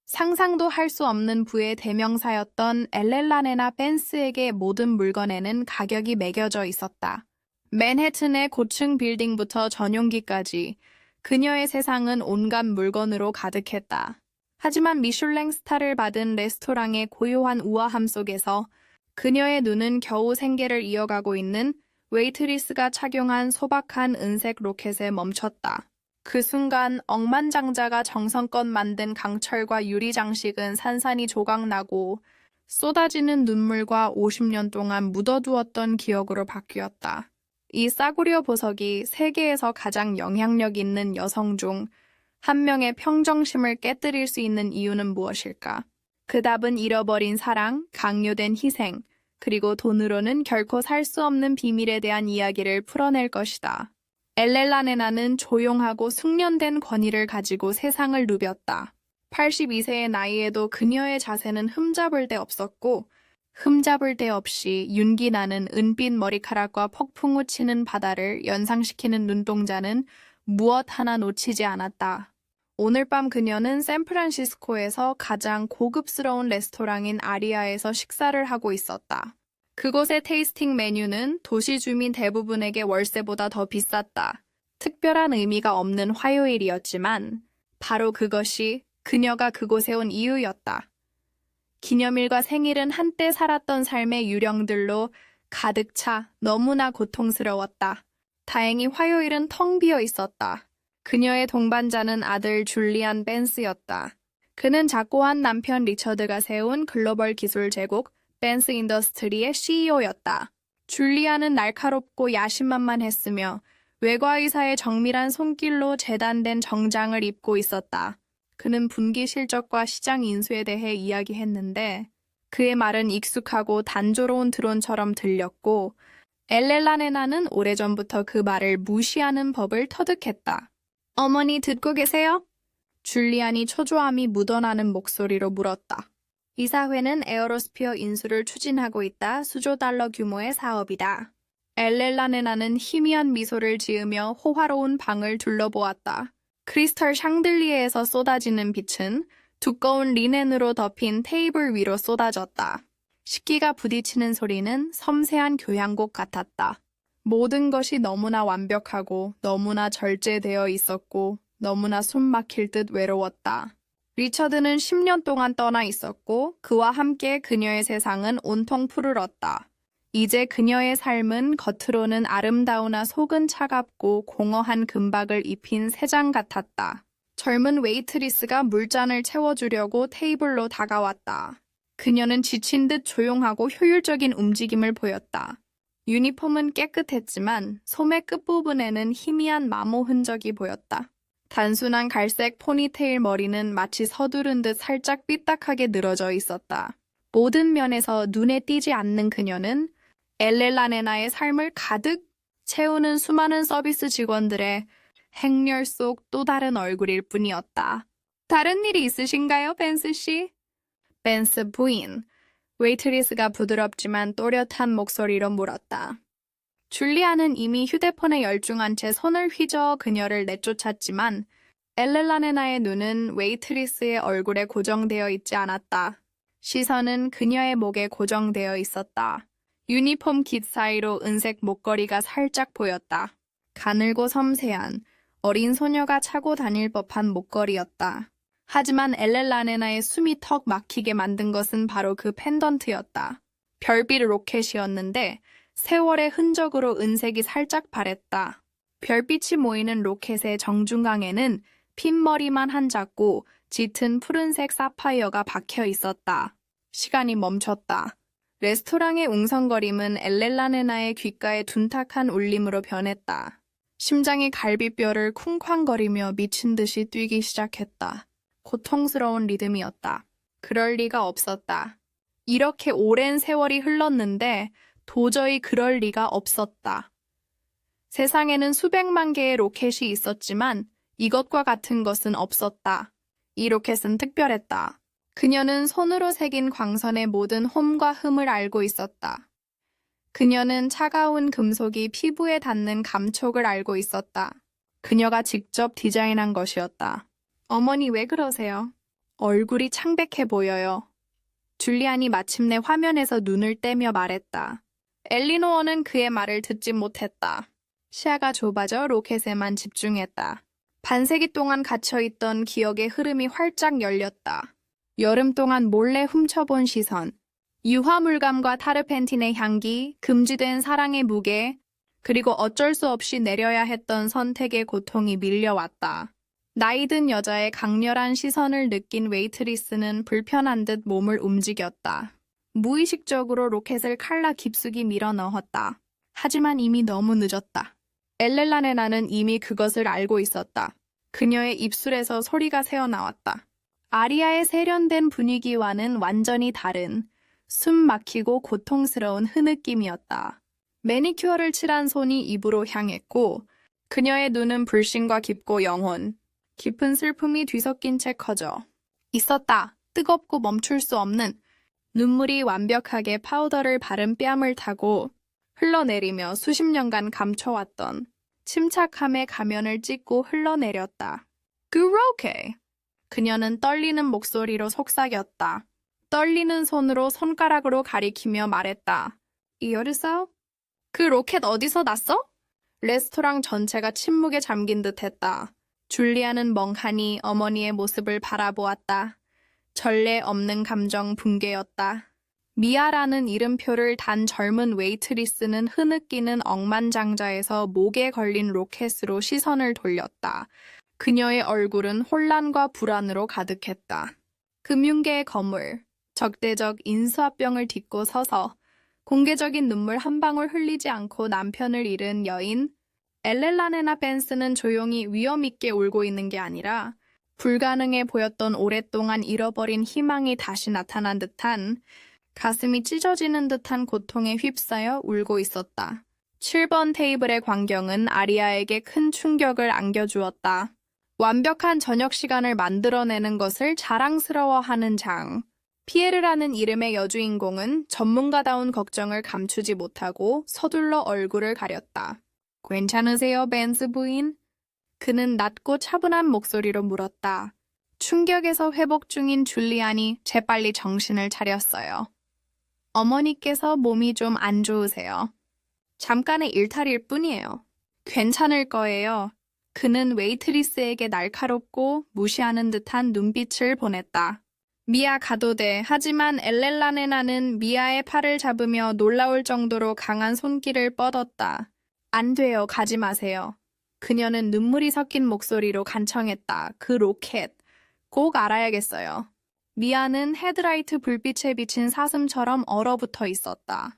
상상도 할 수 없는 부의 대명사였던 엘렐라네나 벤스에게 모든 물건에는 가격이 매겨져 있었다. 맨해튼의 고층 빌딩부터 전용기까지 그녀의 세상은 온갖 물건으로 가득했다. 하지만 미슐랭 스타를 받은 레스토랑의 고요한 우아함 속에서 그녀의 눈은 겨우 생계를 이어가고 있는 웨이트리스가 착용한 소박한 은색 로켓에 멈췄다. 그 순간 억만장자가 정성껏 만든 강철과 유리 장식은 산산이 조각나고 쏟아지는 눈물과 50년 동안 묻어두었던 기억으로 바뀌었다. 이 싸구려 보석이 세계에서 가장 영향력 있는 여성 중 한 명의 평정심을 깨뜨릴 수 있는 이유는 무엇일까? 그 답은 잃어버린 사랑, 강요된 희생, 그리고 돈으로는 결코 살 수 없는 비밀에 대한 이야기를 풀어낼 것이다. 엘렐라네나는 조용하고 숙련된 권위를 가지고 세상을 누볐다. 82세의 나이에도 그녀의 자세는 흠잡을 데 없었고 흠잡을 데 없이 윤기 나는 은빛 머리카락과 폭풍우 치는 바다를 연상시키는 눈동자는 무엇 하나 놓치지 않았다. 오늘 밤 그녀는 샌프란시스코에서 가장 고급스러운 레스토랑인 아리아에서 식사를 하고 있었다. 그곳의 테이스팅 메뉴는 도시 주민 대부분에게 월세보다 더 비쌌다. 특별한 의미가 없는 화요일이었지만 바로 그것이 그녀가 그곳에 온 이유였다. 기념일과 생일은 한때 살았던 삶의 유령들로 가득 차 너무나 고통스러웠다. 다행히 화요일은 텅 비어 있었다. 그녀의 동반자는 아들 줄리안 벤스였다. 그는 작고한 남편 리처드가 세운 글로벌 기술 제국 벤스 인더스트리의 CEO였다. 줄리안은 날카롭고 야심만만했으며 외과의사의 정밀한 손길로 재단된 정장을 입고 있었다. 그는 분기 실적과 시장 인수에 대해 이야기했는데 그의 말은 익숙하고 단조로운 드론처럼 들렸고 엘렐라네나는 오래전부터 그 말을 무시하는 법을 터득했다. 어머니 듣고 계세요? 줄리안이 초조함이 묻어나는 목소리로 물었다. 이사회는 에어로스피어 인수를 추진하고 있다. 수조 달러 규모의 사업이다. 엘렐라네나는 희미한 미소를 지으며 호화로운 방을 둘러보았다. 크리스털 샹들리에에서 쏟아지는 빛은 두꺼운 리넨으로 덮인 테이블 위로 쏟아졌다. 식기가 부딪히는 소리는 섬세한 교향곡 같았다. 모든 것이 너무나 완벽하고 너무나 절제되어 있었고 너무나 숨막힐 듯 외로웠다. 리처드는 10년 동안 떠나 있었고 그와 함께 그녀의 세상은 온통 푸르렀다. 이제 그녀의 삶은 겉으로는 아름다우나 속은 차갑고 공허한 금박을 입힌 새장 같았다. 젊은 웨이트리스가 물잔을 채워주려고 테이블로 다가왔다. 그녀는 지친 듯 조용하고 효율적인 움직임을 보였다. 유니폼은 깨끗했지만 소매 끝부분에는 희미한 마모 흔적이 보였다. 단순한 갈색 포니테일 머리는 마치 서두른 듯 살짝 삐딱하게 늘어져 있었다. 모든 면에서 눈에 띄지 않는 그녀는 엘렐라네나의 삶을 가득 채우는 수많은 서비스 직원들의 행렬 속 또 다른 얼굴일 뿐이었다. 다른 일이 있으신가요, 벤스 씨? 벤스 부인. 웨이트리스가 부드럽지만 또렷한 목소리로 물었다. 줄리아는 이미 휴대폰에 열중한 채 손을 휘저어 그녀를 내쫓았지만 엘렐라네나의 눈은 웨이트리스의 얼굴에 고정되어 있지 않았다. 시선은 그녀의 목에 고정되어 있었다. 유니폼 깃 사이로 은색 목걸이가 살짝 보였다. 가늘고 섬세한 어린 소녀가 차고 다닐 법한 목걸이였다. 하지만 엘렐라네나의 숨이 턱 막히게 만든 것은 바로 그 펜던트였다. 별빛 로켓이었는데 세월의 흔적으로 은색이 살짝 바랬다. 별빛이 모이는 로켓의 정중앙에는 핀머리만 한 작고 짙은 푸른색 사파이어가 박혀 있었다. 시간이 멈췄다. 레스토랑의 웅성거림은 엘렐라네나의 귓가에 둔탁한 울림으로 변했다. 심장이 갈비뼈를 쿵쾅거리며 미친 듯이 뛰기 시작했다. 고통스러운 리듬이었다. 그럴 리가 없었다. 이렇게 오랜 세월이 흘렀는데 도저히 그럴 리가 없었다. 세상에는 수백만 개의 로켓이 있었지만 이것과 같은 것은 없었다. 이 로켓은 특별했다. 그녀는 손으로 새긴 광선의 모든 홈과 흠을 알고 있었다. 그녀는 차가운 금속이 피부에 닿는 감촉을 알고 있었다. 그녀가 직접 디자인한 것이었다. 어머니 왜 그러세요? 얼굴이 창백해 보여요. 줄리안이 마침내 화면에서 눈을 떼며 말했다. 엘리노어는 그의 말을 듣지 못했다. 시야가 좁아져 로켓에만 집중했다. 반세기 동안 갇혀있던 기억의 흐름이 활짝 열렸다. 여름 동안 몰래 훔쳐본 시선, 유화물감과 타르펜틴의 향기, 금지된 사랑의 무게, 그리고 어쩔 수 없이 내려야 했던 선택의 고통이 밀려왔다. 나이든 여자의 강렬한 시선을 느낀 웨이트리스는 불편한 듯 몸을 움직였다. 무의식적으로 로켓을 칼라 깊숙이 밀어 넣었다. 하지만 이미 너무 늦었다. 엘렐라네나는 이미 그것을 알고 있었다. 그녀의 입술에서 소리가 새어나왔다. 아리아의 세련된 분위기와는 완전히 다른 숨 막히고 고통스러운 흐느낌이었다. 매니큐어를 칠한 손이 입으로 향했고 그녀의 눈은 불신과 깊고 영혼, 깊은 슬픔이 뒤섞인 채 커져 있었다. 뜨겁고 멈출 수 없는 눈물이 완벽하게 파우더를 바른 뺨을 타고 흘러내리며 수십 년간 감춰왔던 침착함의 가면을 찢고 흘러내렸다. 그렇게! 그녀는 떨리는 목소리로 속삭였다. 떨리는 손으로 손가락으로 가리키며 말했다. 이어르사오? 그 로켓 어디서 났어? 레스토랑 전체가 침묵에 잠긴 듯했다. 줄리아는 멍하니 어머니의 모습을 바라보았다. 전례 없는 감정 붕괴였다. 미아라는 이름표를 단 젊은 웨이트리스는 흐느끼는 억만장자에서 목에 걸린 로켓으로 시선을 돌렸다. 그녀의 얼굴은 혼란과 불안으로 가득했다. 금융계의 거물, 적대적 인수합병을 딛고 서서 공개적인 눈물 한 방울 흘리지 않고 남편을 잃은 여인 엘렐라네나 벤스는 조용히 위험 있게 울고 있는 게 아니라 불가능해 보였던 오랫동안 잃어버린 희망이 다시 나타난 듯한 가슴이 찢어지는 듯한 고통에 휩싸여 울고 있었다. 7번 테이블의 광경은 아리아에게 큰 충격을 안겨주었다. 완벽한 저녁 시간을 만들어내는 것을 자랑스러워하는 장. 피에르라는 이름의 여주인공은 전문가다운 걱정을 감추지 못하고 서둘러 얼굴을 가렸다. 괜찮으세요, 벤스 부인? 그는 낮고 차분한 목소리로 물었다. 충격에서 회복 중인 줄리안이 재빨리 정신을 차렸어요. 어머니께서 몸이 좀 안 좋으세요. 잠깐의 일탈일 뿐이에요. 괜찮을 거예요. 그는 웨이트리스에게 날카롭고 무시하는 듯한 눈빛을 보냈다. 미아 가도 돼. 하지만 엘렐라네나는 미아의 팔을 잡으며 놀라울 정도로 강한 손길을 뻗었다. 안 돼요. 가지 마세요. 그녀는 눈물이 섞인 목소리로 간청했다. 그 로켓. 꼭 알아야겠어요. 미아는 헤드라이트 불빛에 비친 사슴처럼 얼어붙어 있었다.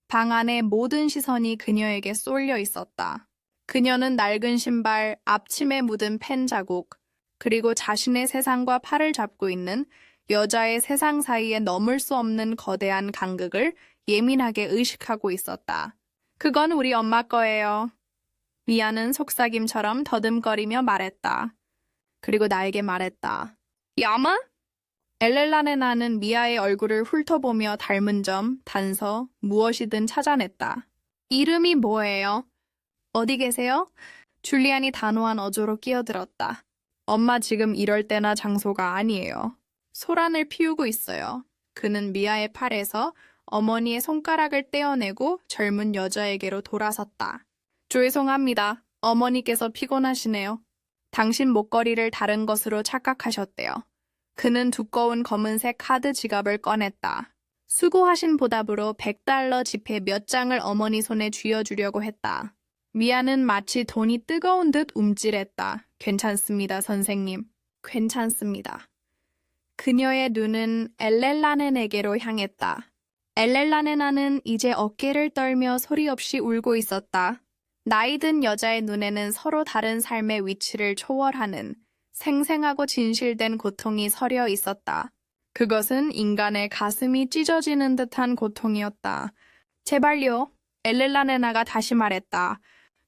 방 안의 모든 시선이 그녀에게 쏠려 있었다. 그녀는 낡은 신발, 앞침에 묻은 펜 자국, 그리고 자신의 세상과 팔을 잡고 있는 여자의 세상 사이에 넘을 수 없는 거대한 간극을 예민하게 의식하고 있었다. 그건 우리 엄마 거예요. 미아는 속삭임처럼 더듬거리며 말했다. 그리고 나에게 말했다. 야마? 엘렐라네나는 미아의 얼굴을 훑어보며 닮은 점, 단서, 무엇이든 찾아냈다. 이름이 뭐예요? 어디 계세요? 줄리안이 단호한 어조로 끼어들었다. 엄마 지금 이럴 때나 장소가 아니에요. 소란을 피우고 있어요. 그는 미아의 팔에서 어머니의 손가락을 떼어내고 젊은 여자에게로 돌아섰다. 죄송합니다. 어머니께서 피곤하시네요. 당신 목걸이를 다른 것으로 착각하셨대요. 그는 두꺼운 검은색 카드 지갑을 꺼냈다. 수고하신 보답으로 $100 지폐 몇 장을 어머니 손에 쥐어주려고 했다. 미아는 마치 돈이 뜨거운 듯 움찔했다. 괜찮습니다, 선생님. 괜찮습니다. 그녀의 눈은 엘렐라넨에게로 향했다. 엘렐라네나는 이제 어깨를 떨며 소리 없이 울고 있었다. 나이든 여자의 눈에는 서로 다른 삶의 위치를 초월하는 생생하고 진실된 고통이 서려 있었다. 그것은 인간의 가슴이 찢어지는 듯한 고통이었다. 제발요. 엘렐라네나가 다시 말했다.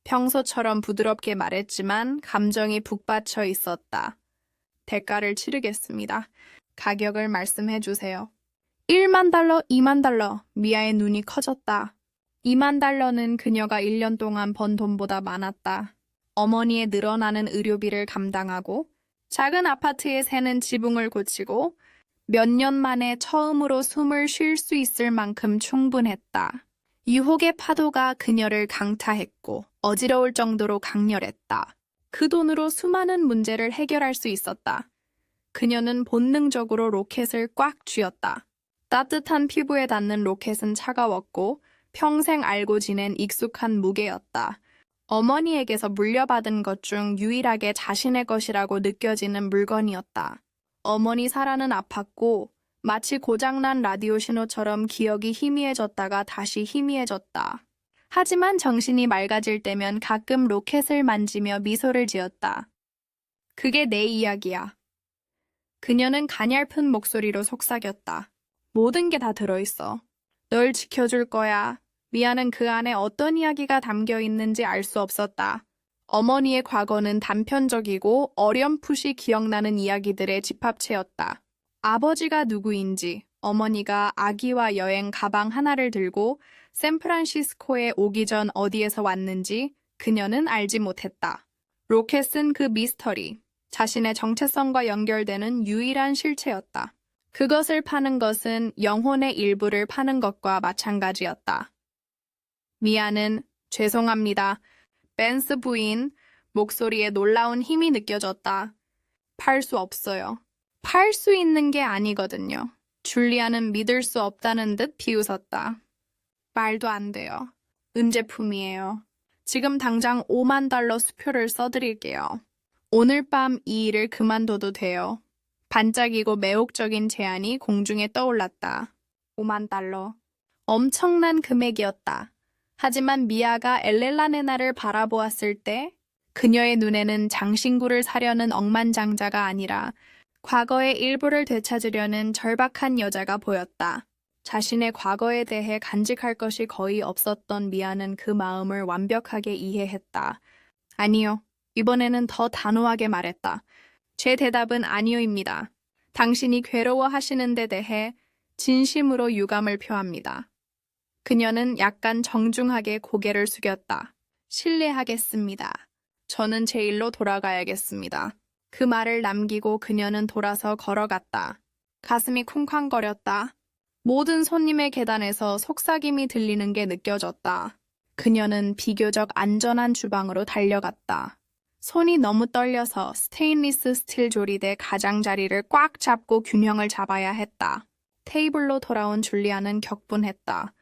평소처럼 부드럽게 말했지만 감정이 북받쳐 있었다. 대가를 치르겠습니다. 가격을 말씀해 주세요. $10,000, $20,000. 미아의 눈이 커졌다. $20,000는 그녀가 1년 동안 번 돈보다 많았다. 어머니의 늘어나는 의료비를 감당하고 작은 아파트에 새는 지붕을 고치고 몇 년 만에 처음으로 숨을 쉴 수 있을 만큼 충분했다. 유혹의 파도가 그녀를 강타했고 어지러울 정도로 강렬했다. 그 돈으로 수많은 문제를 해결할 수 있었다. 그녀는 본능적으로 로켓을 꽉 쥐었다. 따뜻한 피부에 닿는 로켓은 차가웠고 평생 알고 지낸 익숙한 무게였다. 어머니에게서 물려받은 것 중 유일하게 자신의 것이라고 느껴지는 물건이었다. 어머니 살아는 아팠고 마치 고장난 라디오 신호처럼 기억이 희미해졌다가 다시 희미해졌다. 하지만 정신이 맑아질 때면 가끔 로켓을 만지며 미소를 지었다. 그게 내 이야기야. 그녀는 가냘픈 목소리로 속삭였다. 모든 게 다 들어있어. 널 지켜줄 거야. 미아는 그 안에 어떤 이야기가 담겨 있는지 알 수 없었다. 어머니의 과거는 단편적이고 어렴풋이 기억나는 이야기들의 집합체였다. 아버지가 누구인지, 어머니가 아기와 여행 가방 하나를 들고 샌프란시스코에 오기 전 어디에서 왔는지 그녀는 알지 못했다. 로켓은 그 미스터리, 자신의 정체성과 연결되는 유일한 실체였다. 그것을 파는 것은 영혼의 일부를 파는 것과 마찬가지였다. 미아는 죄송합니다. 벤스 부인 목소리에 놀라운 힘이 느껴졌다. 팔 수 없어요. 팔 수 있는 게 아니거든요. 줄리아는 믿을 수 없다는 듯 비웃었다. 말도 안 돼요. 은제품이에요. 지금 당장 $50,000 수표를 써드릴게요. 오늘 밤 이 일을 그만둬도 돼요. 반짝이고 매혹적인 제안이 공중에 떠올랐다. $50,000. 엄청난 금액이었다. 하지만 미아가 엘렐라네나를 바라보았을 때 그녀의 눈에는 장신구를 사려는 억만장자가 아니라 과거의 일부를 되찾으려는 절박한 여자가 보였다. 자신의 과거에 대해 간직할 것이 거의 없었던 미아는 그 마음을 완벽하게 이해했다. 아니요. 이번에는 더 단호하게 말했다. 제 대답은 아니요입니다. 당신이 괴로워하시는 데 대해 진심으로 유감을 표합니다. 그녀는 약간 정중하게 고개를 숙였다. 실례하겠습니다. 저는 제 일로 돌아가야겠습니다. 그 말을 남기고 그녀는 돌아서 걸어갔다. 가슴이 쿵쾅거렸다. 모든 손님의 계단에서 속삭임이 들리는 게 느껴졌다. 그녀는 비교적 안전한 주방으로 달려갔다. 손이 너무 떨려서 스테인리스 스틸 조리대 가장자리를 꽉 잡고 균형을 잡아야 했다. 테이블로 돌아온 줄리아는 격분했다.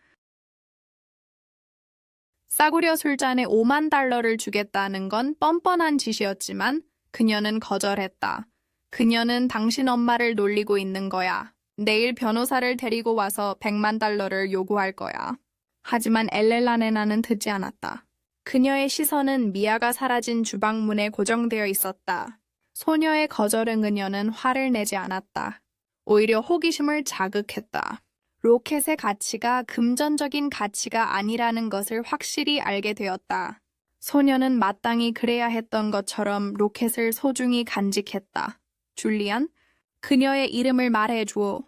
싸구려 술잔에 $50,000를 주겠다는 건 뻔뻔한 짓이었지만 그녀는 거절했다. 그녀는 당신 엄마를 놀리고 있는 거야. 내일 변호사를 데리고 와서 $10,000,000를 요구할 거야. 하지만 엘렐라네나는 듣지 않았다. 그녀의 시선은 미아가 사라진 주방문에 고정되어 있었다. 소녀의 거절은 그녀는 화를 내지 않았다. 오히려 호기심을 자극했다. 로켓의 가치가 금전적인 가치가 아니라는 것을 확실히 알게 되었다. 소녀는 마땅히 그래야 했던 것처럼 로켓을 소중히 간직했다. 줄리안, 그녀의 이름을 말해줘.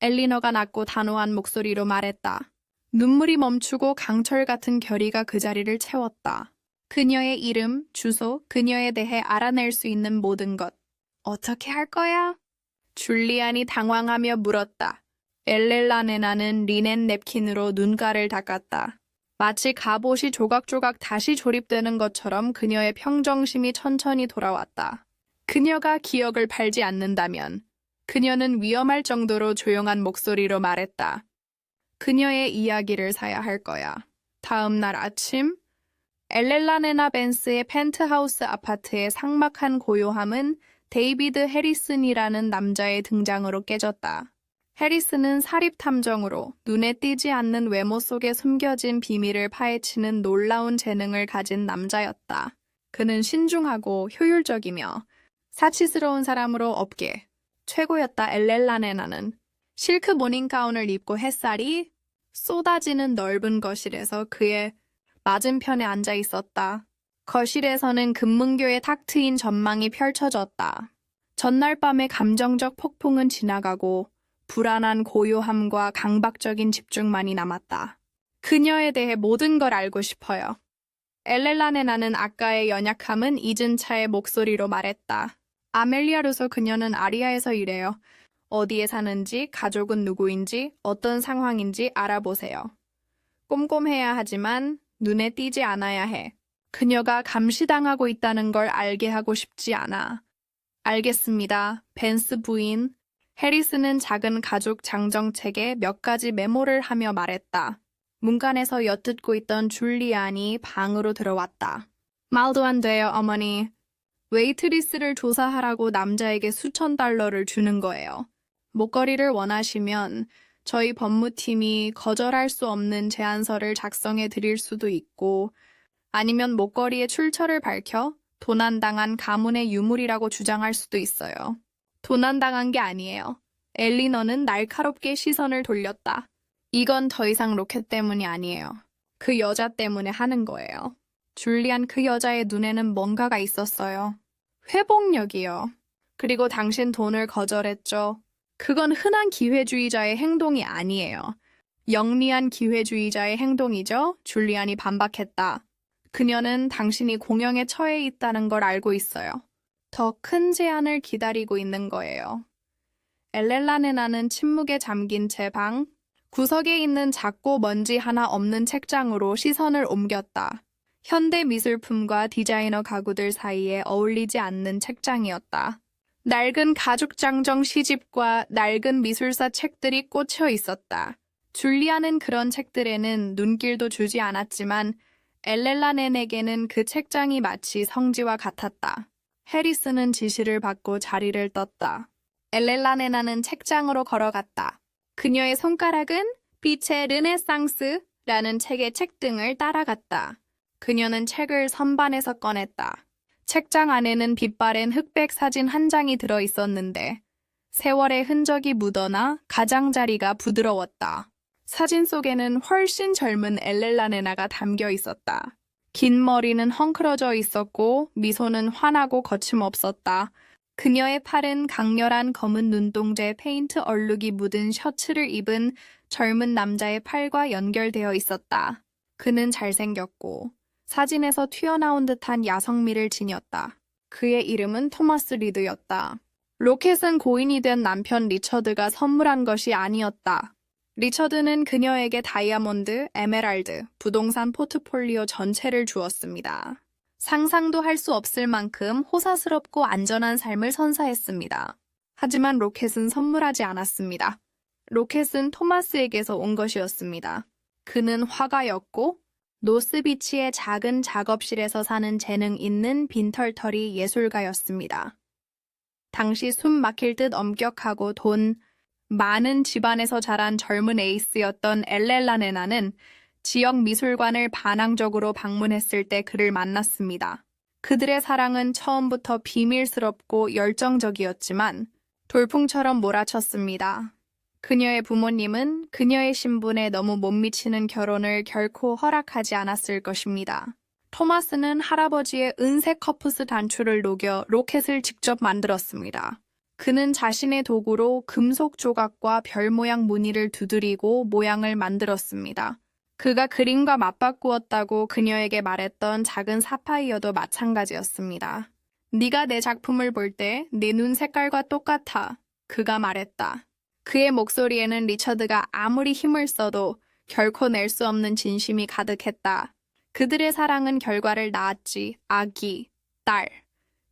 엘리너가 낮고 단호한 목소리로 말했다. 눈물이 멈추고 강철 같은 결의가 그 자리를 채웠다. 그녀의 이름, 주소, 그녀에 대해 알아낼 수 있는 모든 것. 어떻게 할 거야? 줄리안이 당황하며 물었다. 엘렐라네나는 리넨 냅킨으로 눈가를 닦았다. 마치 갑옷이 조각조각 다시 조립되는 것처럼 그녀의 평정심이 천천히 돌아왔다. 그녀가 기억을 팔지 않는다면 그녀는 위험할 정도로 조용한 목소리로 말했다. 그녀의 이야기를 사야 할 거야. 다음 날 아침, 엘렐라네나 벤스의 펜트하우스 아파트의 삭막한 고요함은 데이비드 해리슨이라는 남자의 등장으로 깨졌다. 해리슨은 사립탐정으로 눈에 띄지 않는 외모 속에 숨겨진 비밀을 파헤치는 놀라운 재능을 가진 남자였다. 그는 신중하고 효율적이며 사치스러운 사람으로 업계 최고였다. 엘렐라네나는 실크 모닝가운을 입고 햇살이 쏟아지는 넓은 거실에서 그의 맞은편에 앉아 있었다. 거실에서는 금문교의 탁 트인 전망이 펼쳐졌다. 전날 밤의 감정적 폭풍은 지나가고 불안한 고요함과 강박적인 집중만이 남았다. 그녀에 대해 모든 걸 알고 싶어요. 엘렐라네나는 아까의 연약함은 잊은 차의 목소리로 말했다. 아멜리아로서 그녀는 아리아에서 일해요. 어디에 사는지, 가족은 누구인지, 어떤 상황인지 알아보세요. 꼼꼼해야 하지만 눈에 띄지 않아야 해. 그녀가 감시당하고 있다는 걸 알게 하고 싶지 않아. 알겠습니다. 벤스 부인. 해리스는 작은 가족 장정책에 몇 가지 메모를 하며 말했다. 문간에서 엿듣고 있던 줄리안이 방으로 들어왔다. 말도 안 돼요, 어머니. 웨이트리스를 조사하라고 남자에게 수천 달러를 주는 거예요. 목걸이를 원하시면 저희 법무팀이 거절할 수 없는 제안서를 작성해 드릴 수도 있고, 아니면 목걸이의 출처를 밝혀 도난당한 가문의 유물이라고 주장할 수도 있어요. 도난당한 게 아니에요. 엘리너는 날카롭게 시선을 돌렸다. 이건 더 이상 로켓 때문이 아니에요. 그 여자 때문에 하는 거예요. 줄리안, 그 여자의 눈에는 뭔가가 있었어요. 회복력이요. 그리고 당신 돈을 거절했죠. 그건 흔한 기회주의자의 행동이 아니에요. 영리한 기회주의자의 행동이죠. 줄리안이 반박했다. 그녀는 당신이 공영에 처해 있다는 걸 알고 있어요. 더 큰 제안을 기다리고 있는 거예요. 엘렐라네나는 침묵에 잠긴 채 방 구석에 있는 작고 먼지 하나 없는 책장으로 시선을 옮겼다. 현대 미술품과 디자이너 가구들 사이에 어울리지 않는 책장이었다. 낡은 가죽장정 시집과 낡은 미술사 책들이 꽂혀 있었다. 줄리아는 그런 책들에는 눈길도 주지 않았지만 엘렐라넨에게는 그 책장이 마치 성지와 같았다. 해리스는 지시를 받고 자리를 떴다. 엘렐라네나는 책장으로 걸어갔다. 그녀의 손가락은 빛의 르네상스라는 책의 책등을 따라갔다. 그녀는 책을 선반에서 꺼냈다. 책장 안에는 빛바랜 흑백 사진 한 장이 들어 있었는데 세월의 흔적이 묻어나 가장자리가 부드러웠다. 사진 속에는 훨씬 젊은 엘렐라네나가 담겨 있었다. 긴 머리는 헝클어져 있었고 미소는 환하고 거침없었다. 그녀의 팔은 강렬한 검은 눈동자에 페인트 얼룩이 묻은 셔츠를 입은 젊은 남자의 팔과 연결되어 있었다. 그는 잘생겼고 사진에서 튀어나온 듯한 야성미를 지녔다. 그의 이름은 토마스 리드였다. 로켓은 고인이 된 남편 리처드가 선물한 것이 아니었다. 리처드는 그녀에게 다이아몬드, 에메랄드, 부동산 포트폴리오 전체를 주었습니다. 상상도 할 수 없을 만큼 호사스럽고 안전한 삶을 선사했습니다. 하지만 로켓은 선물하지 않았습니다. 로켓은 토마스에게서 온 것이었습니다. 그는 화가였고 노스비치의 작은 작업실에서 사는 재능 있는 빈털터리 예술가였습니다. 당시 숨 막힐 듯 엄격하고 돈 많은 집안에서 자란 젊은 에이스였던 엘렐라네나는 지역 미술관을 반항적으로 방문했을 때 그를 만났습니다. 그들의 사랑은 처음부터 비밀스럽고 열정적이었지만 돌풍처럼 몰아쳤습니다. 그녀의 부모님은 그녀의 신분에 너무 못 미치는 결혼을 결코 허락하지 않았을 것입니다. 토마스는 할아버지의 은색 커프스 단추를 녹여 로켓을 직접 만들었습니다. 그는 자신의 도구로 금속 조각과 별 모양 무늬를 두드리고 모양을 만들었습니다. 그가 그림과 맞바꾸었다고 그녀에게 말했던 작은 사파이어도 마찬가지였습니다. 네가 내 작품을 볼 때 내 눈 색깔과 똑같아. 그가 말했다. 그의 목소리에는 리처드가 아무리 힘을 써도 결코 낼 수 없는 진심이 가득했다. 그들의 사랑은 결과를 낳았지. 아기, 딸.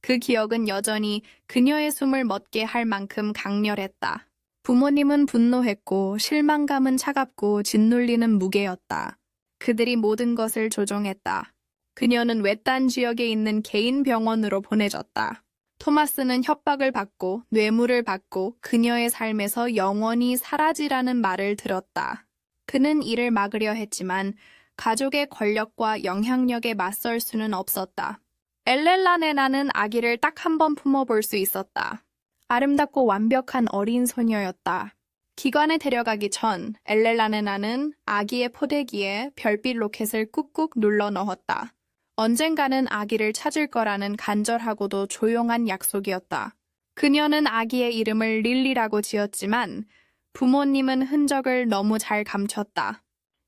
그 기억은 여전히 그녀의 숨을 멎게 할 만큼 강렬했다. 부모님은 분노했고 실망감은 차갑고 짓눌리는 무게였다. 그들이 모든 것을 조종했다. 그녀는 외딴 지역에 있는 개인 병원으로 보내졌다. 토마스는 협박을 받고 뇌물을 받고 그녀의 삶에서 영원히 사라지라는 말을 들었다. 그는 이를 막으려 했지만 가족의 권력과 영향력에 맞설 수는 없었다. 엘렐라네나는 아기를 딱 한 번 품어볼 수 있었다. 아름답고 완벽한 어린 소녀였다. 기관에 데려가기 전 엘렐라네나는 아기의 포대기에 별빛 로켓을 꾹꾹 눌러 넣었다. 언젠가는 아기를 찾을 거라는 간절하고도 조용한 약속이었다. 그녀는 아기의 이름을 릴리라고 지었지만 부모님은 흔적을 너무 잘 감췄다.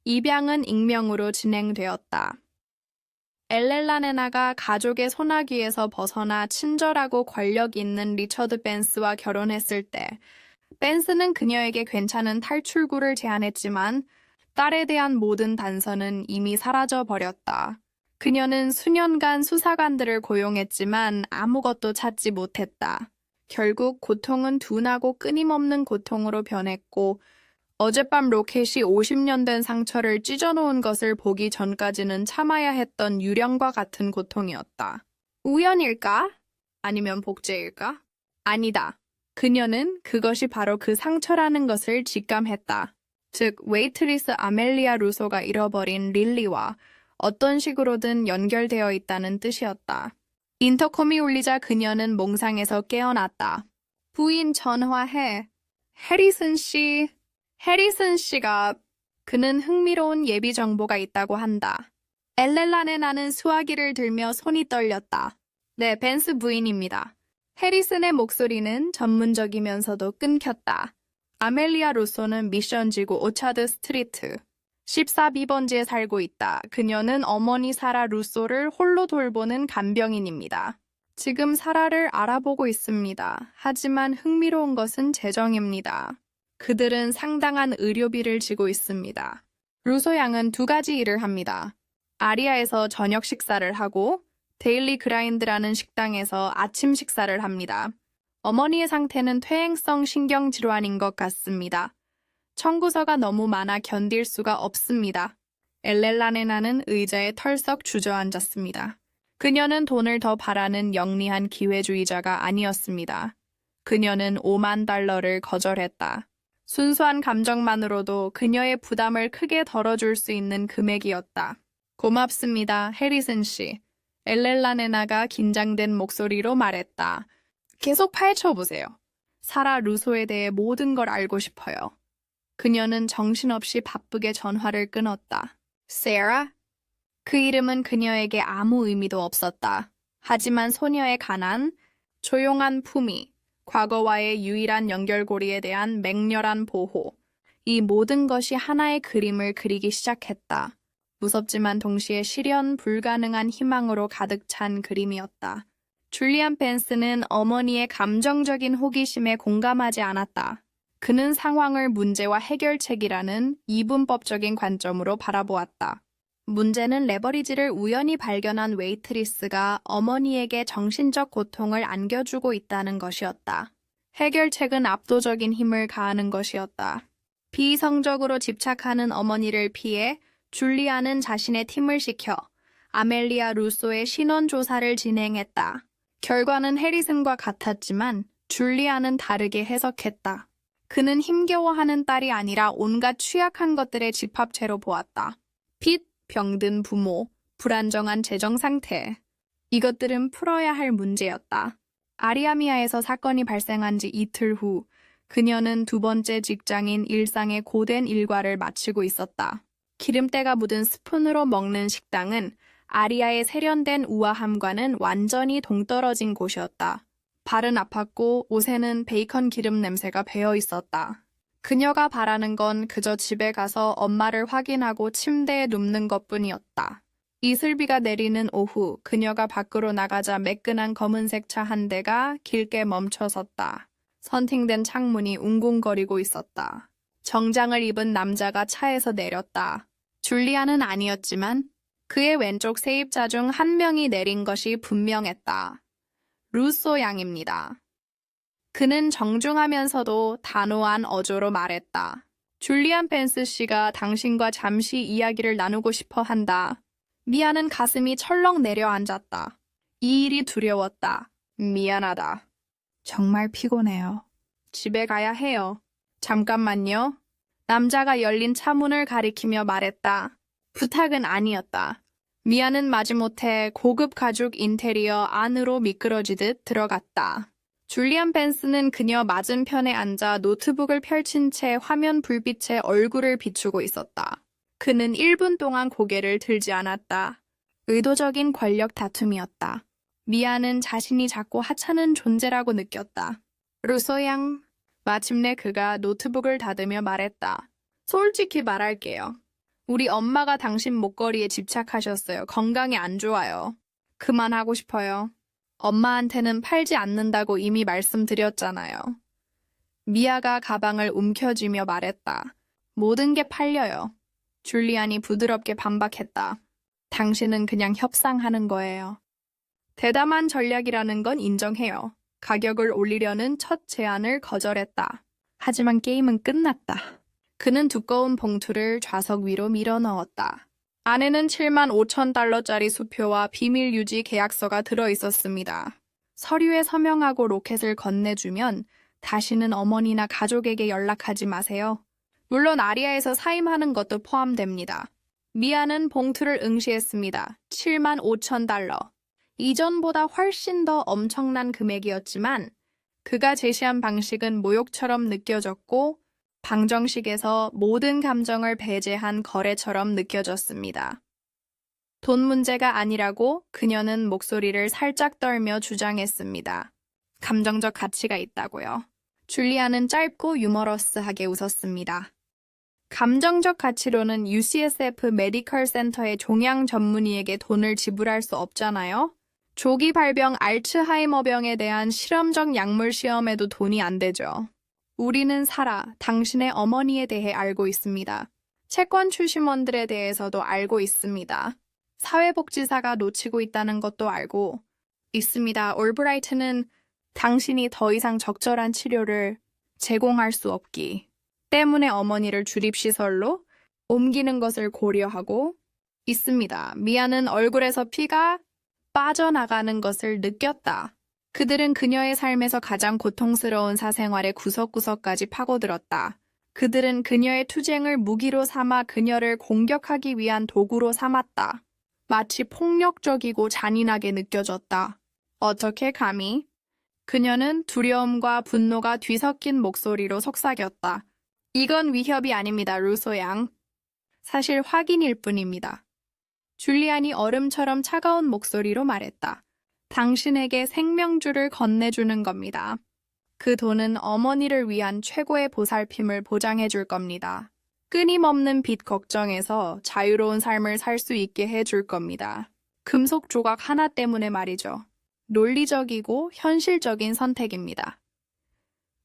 입양은 익명으로 진행되었다. 엘렐라네나가 가족의 소나기에서 벗어나 친절하고 권력 있는 리처드 벤스와 결혼했을 때 벤스는 그녀에게 괜찮은 탈출구를 제안했지만 딸에 대한 모든 단서는 이미 사라져 버렸다. 그녀는 수년간 수사관들을 고용했지만 아무것도 찾지 못했다. 결국 고통은 둔하고 끊임없는 고통으로 변했고 어젯밤 로켓이 50년 된 상처를 찢어놓은 것을 보기 전까지는 참아야 했던 유령과 같은 고통이었다. 우연일까? 아니면 복제일까? 아니다. 그녀는 그것이 바로 그 상처라는 것을 직감했다. 즉, 웨이트리스 아멜리아 루소가 잃어버린 릴리와 어떤 식으로든 연결되어 있다는 뜻이었다. 인터콤이 울리자 그녀는 몽상에서 깨어났다. 부인 전화해. 해리슨 씨가 그는 흥미로운 예비 정보가 있다고 한다. 엘렐라네나는 수화기를 들며 손이 떨렸다. 네, 벤스 부인입니다. 해리슨의 목소리는 전문적이면서도 끊겼다. 아멜리아 루소는 미션지구 오차드 스트리트 14B번지에 살고 있다. 그녀는 어머니 사라 루소를 홀로 돌보는 간병인입니다. 지금 사라를 알아보고 있습니다. 하지만 흥미로운 것은 재정입니다. 그들은 상당한 의료비를 지고 있습니다. 루소 양은 두 가지 일을 합니다. 아리아에서 저녁 식사를 하고 데일리 그라인드라는 식당에서 아침 식사를 합니다. 어머니의 상태는 퇴행성 신경질환인 것 같습니다. 청구서가 너무 많아 견딜 수가 없습니다. 엘렐라네나는 의자에 털썩 주저앉았습니다. 그녀는 돈을 더 바라는 영리한 기회주의자가 아니었습니다. 그녀는 $50,000를 거절했다. 순수한 감정만으로도 그녀의 부담을 크게 덜어줄 수 있는 금액이었다. 고맙습니다, 해리슨 씨. 엘렐라네나가 긴장된 목소리로 말했다. 계속 파헤쳐보세요. 사라 루소에 대해 모든 걸 알고 싶어요. 그녀는 정신없이 바쁘게 전화를 끊었다. 세라? 그 이름은 그녀에게 아무 의미도 없었다. 하지만 소녀의 가난, 조용한 품위, 과거와의 유일한 연결고리에 대한 맹렬한 보호, 이 모든 것이 하나의 그림을 그리기 시작했다. 무섭지만 동시에 실현 불가능한 희망으로 가득 찬 그림이었다. 줄리안 벤스는 어머니의 감정적인 호기심에 공감하지 않았다. 그는 상황을 문제와 해결책이라는 이분법적인 관점으로 바라보았다. 문제는 레버리지를 우연히 발견한 웨이트리스가 어머니에게 정신적 고통을 안겨주고 있다는 것이었다. 해결책은 압도적인 힘을 가하는 것이었다. 비이성적으로 집착하는 어머니를 피해 줄리아는 자신의 팀을 시켜 아멜리아 루소의 신원 조사를 진행했다. 결과는 해리슨과 같았지만 줄리아는 다르게 해석했다. 그는 힘겨워하는 딸이 아니라 온갖 취약한 것들의 집합체로 보았다. 빚, 병든 부모, 불안정한 재정 상태. 이것들은 풀어야 할 문제였다. 아리아미아에서 사건이 발생한 지 이틀 후 그녀는 두 번째 직장인 일상의 고된 일과를 마치고 있었다. 기름때가 묻은 스푼으로 먹는 식당은 아리아의 세련된 우아함과는 완전히 동떨어진 곳이었다. 발은 아팠고 옷에는 베이컨 기름 냄새가 배어 있었다. 그녀가 바라는 건 그저 집에 가서 엄마를 확인하고 침대에 눕는 것뿐이었다. 이슬비가 내리는 오후 그녀가 밖으로 나가자 매끈한 검은색 차 한 대가 길게 멈춰섰다. 선팅된 창문이 웅웅거리고 있었다. 정장을 입은 남자가 차에서 내렸다. 줄리아는 아니었지만 그의 왼쪽 세입자 중 한 명이 내린 것이 분명했다. 루소 양입니다. 그는 정중하면서도 단호한 어조로 말했다. 줄리안 벤스 씨가 당신과 잠시 이야기를 나누고 싶어 한다. 미아는 가슴이 철렁 내려앉았다. 이 일이 두려웠다. 미안하다. 정말 피곤해요. 집에 가야 해요. 잠깐만요. 남자가 열린 차문을 가리키며 말했다. 부탁은 아니었다. 미아는 마지못해 고급 가죽 인테리어 안으로 미끄러지듯 들어갔다. 줄리안 벤스는 그녀 맞은편에 앉아 노트북을 펼친 채 화면 불빛에 얼굴을 비추고 있었다. 그는 1분 동안 고개를 들지 않았다. 의도적인 권력 다툼이었다. 미아는 자신이 작고 하찮은 존재라고 느꼈다. 루소 양, 마침내 그가 노트북을 닫으며 말했다. 솔직히 말할게요. 우리 엄마가 당신 목걸이에 집착하셨어요. 건강에 안 좋아요. 그만하고 싶어요. 엄마한테는 팔지 않는다고 이미 말씀드렸잖아요. 미아가 가방을 움켜쥐며 말했다. 모든 게 팔려요. 줄리안이 부드럽게 반박했다. 당신은 그냥 협상하는 거예요. 대담한 전략이라는 건 인정해요. 가격을 올리려는 첫 제안을 거절했다. 하지만 게임은 끝났다. 그는 두꺼운 봉투를 좌석 위로 밀어 넣었다. 안에는 7만 5천 달러짜리 수표와 비밀 유지 계약서가 들어 있었습니다. 서류에 서명하고 로켓을 건네주면 다시는 어머니나 가족에게 연락하지 마세요. 물론 아리아에서 사임하는 것도 포함됩니다. 미아는 봉투를 응시했습니다. 7만 5천 달러. 이전보다 훨씬 더 엄청난 금액이었지만 그가 제시한 방식은 모욕처럼 느껴졌고 방정식에서 모든 감정을 배제한 거래처럼 느껴졌습니다. 돈 문제가 아니라고 그녀는 목소리를 살짝 떨며 주장했습니다. 감정적 가치가 있다고요. 줄리아는 짧고 유머러스하게 웃었습니다. 감정적 가치로는 UCSF 메디컬 센터의 종양 전문의에게 돈을 지불할 수 없잖아요. 조기 발병 알츠하이머병에 대한 실험적 약물 시험에도 돈이 안 되죠. 우리는 사라, 당신의 어머니에 대해 알고 있습니다. 채권 출신원들에 대해서도 알고 있습니다. 사회복지사가 놓치고 있다는 것도 알고 있습니다. 올브라이트는 당신이 더 이상 적절한 치료를 제공할 수 없기 때문에 어머니를 주립시설로 옮기는 것을 고려하고 있습니다. 미아는 얼굴에서 피가 빠져나가는 것을 느꼈다. 그들은 그녀의 삶에서 가장 고통스러운 사생활의 구석구석까지 파고들었다. 그들은 그녀의 투쟁을 무기로 삼아 그녀를 공격하기 위한 도구로 삼았다. 마치 폭력적이고 잔인하게 느껴졌다. 어떻게 감히? 그녀는 두려움과 분노가 뒤섞인 목소리로 속삭였다. 이건 위협이 아닙니다, 루소 양. 사실 확인일 뿐입니다. 줄리안이 얼음처럼 차가운 목소리로 말했다. 당신에게 생명줄을 건네주는 겁니다. 그 돈은 어머니를 위한 최고의 보살핌을 보장해 줄 겁니다. 끊임없는 빚 걱정에서 자유로운 삶을 살 수 있게 해줄 겁니다. 금속 조각 하나 때문에 말이죠. 논리적이고 현실적인 선택입니다.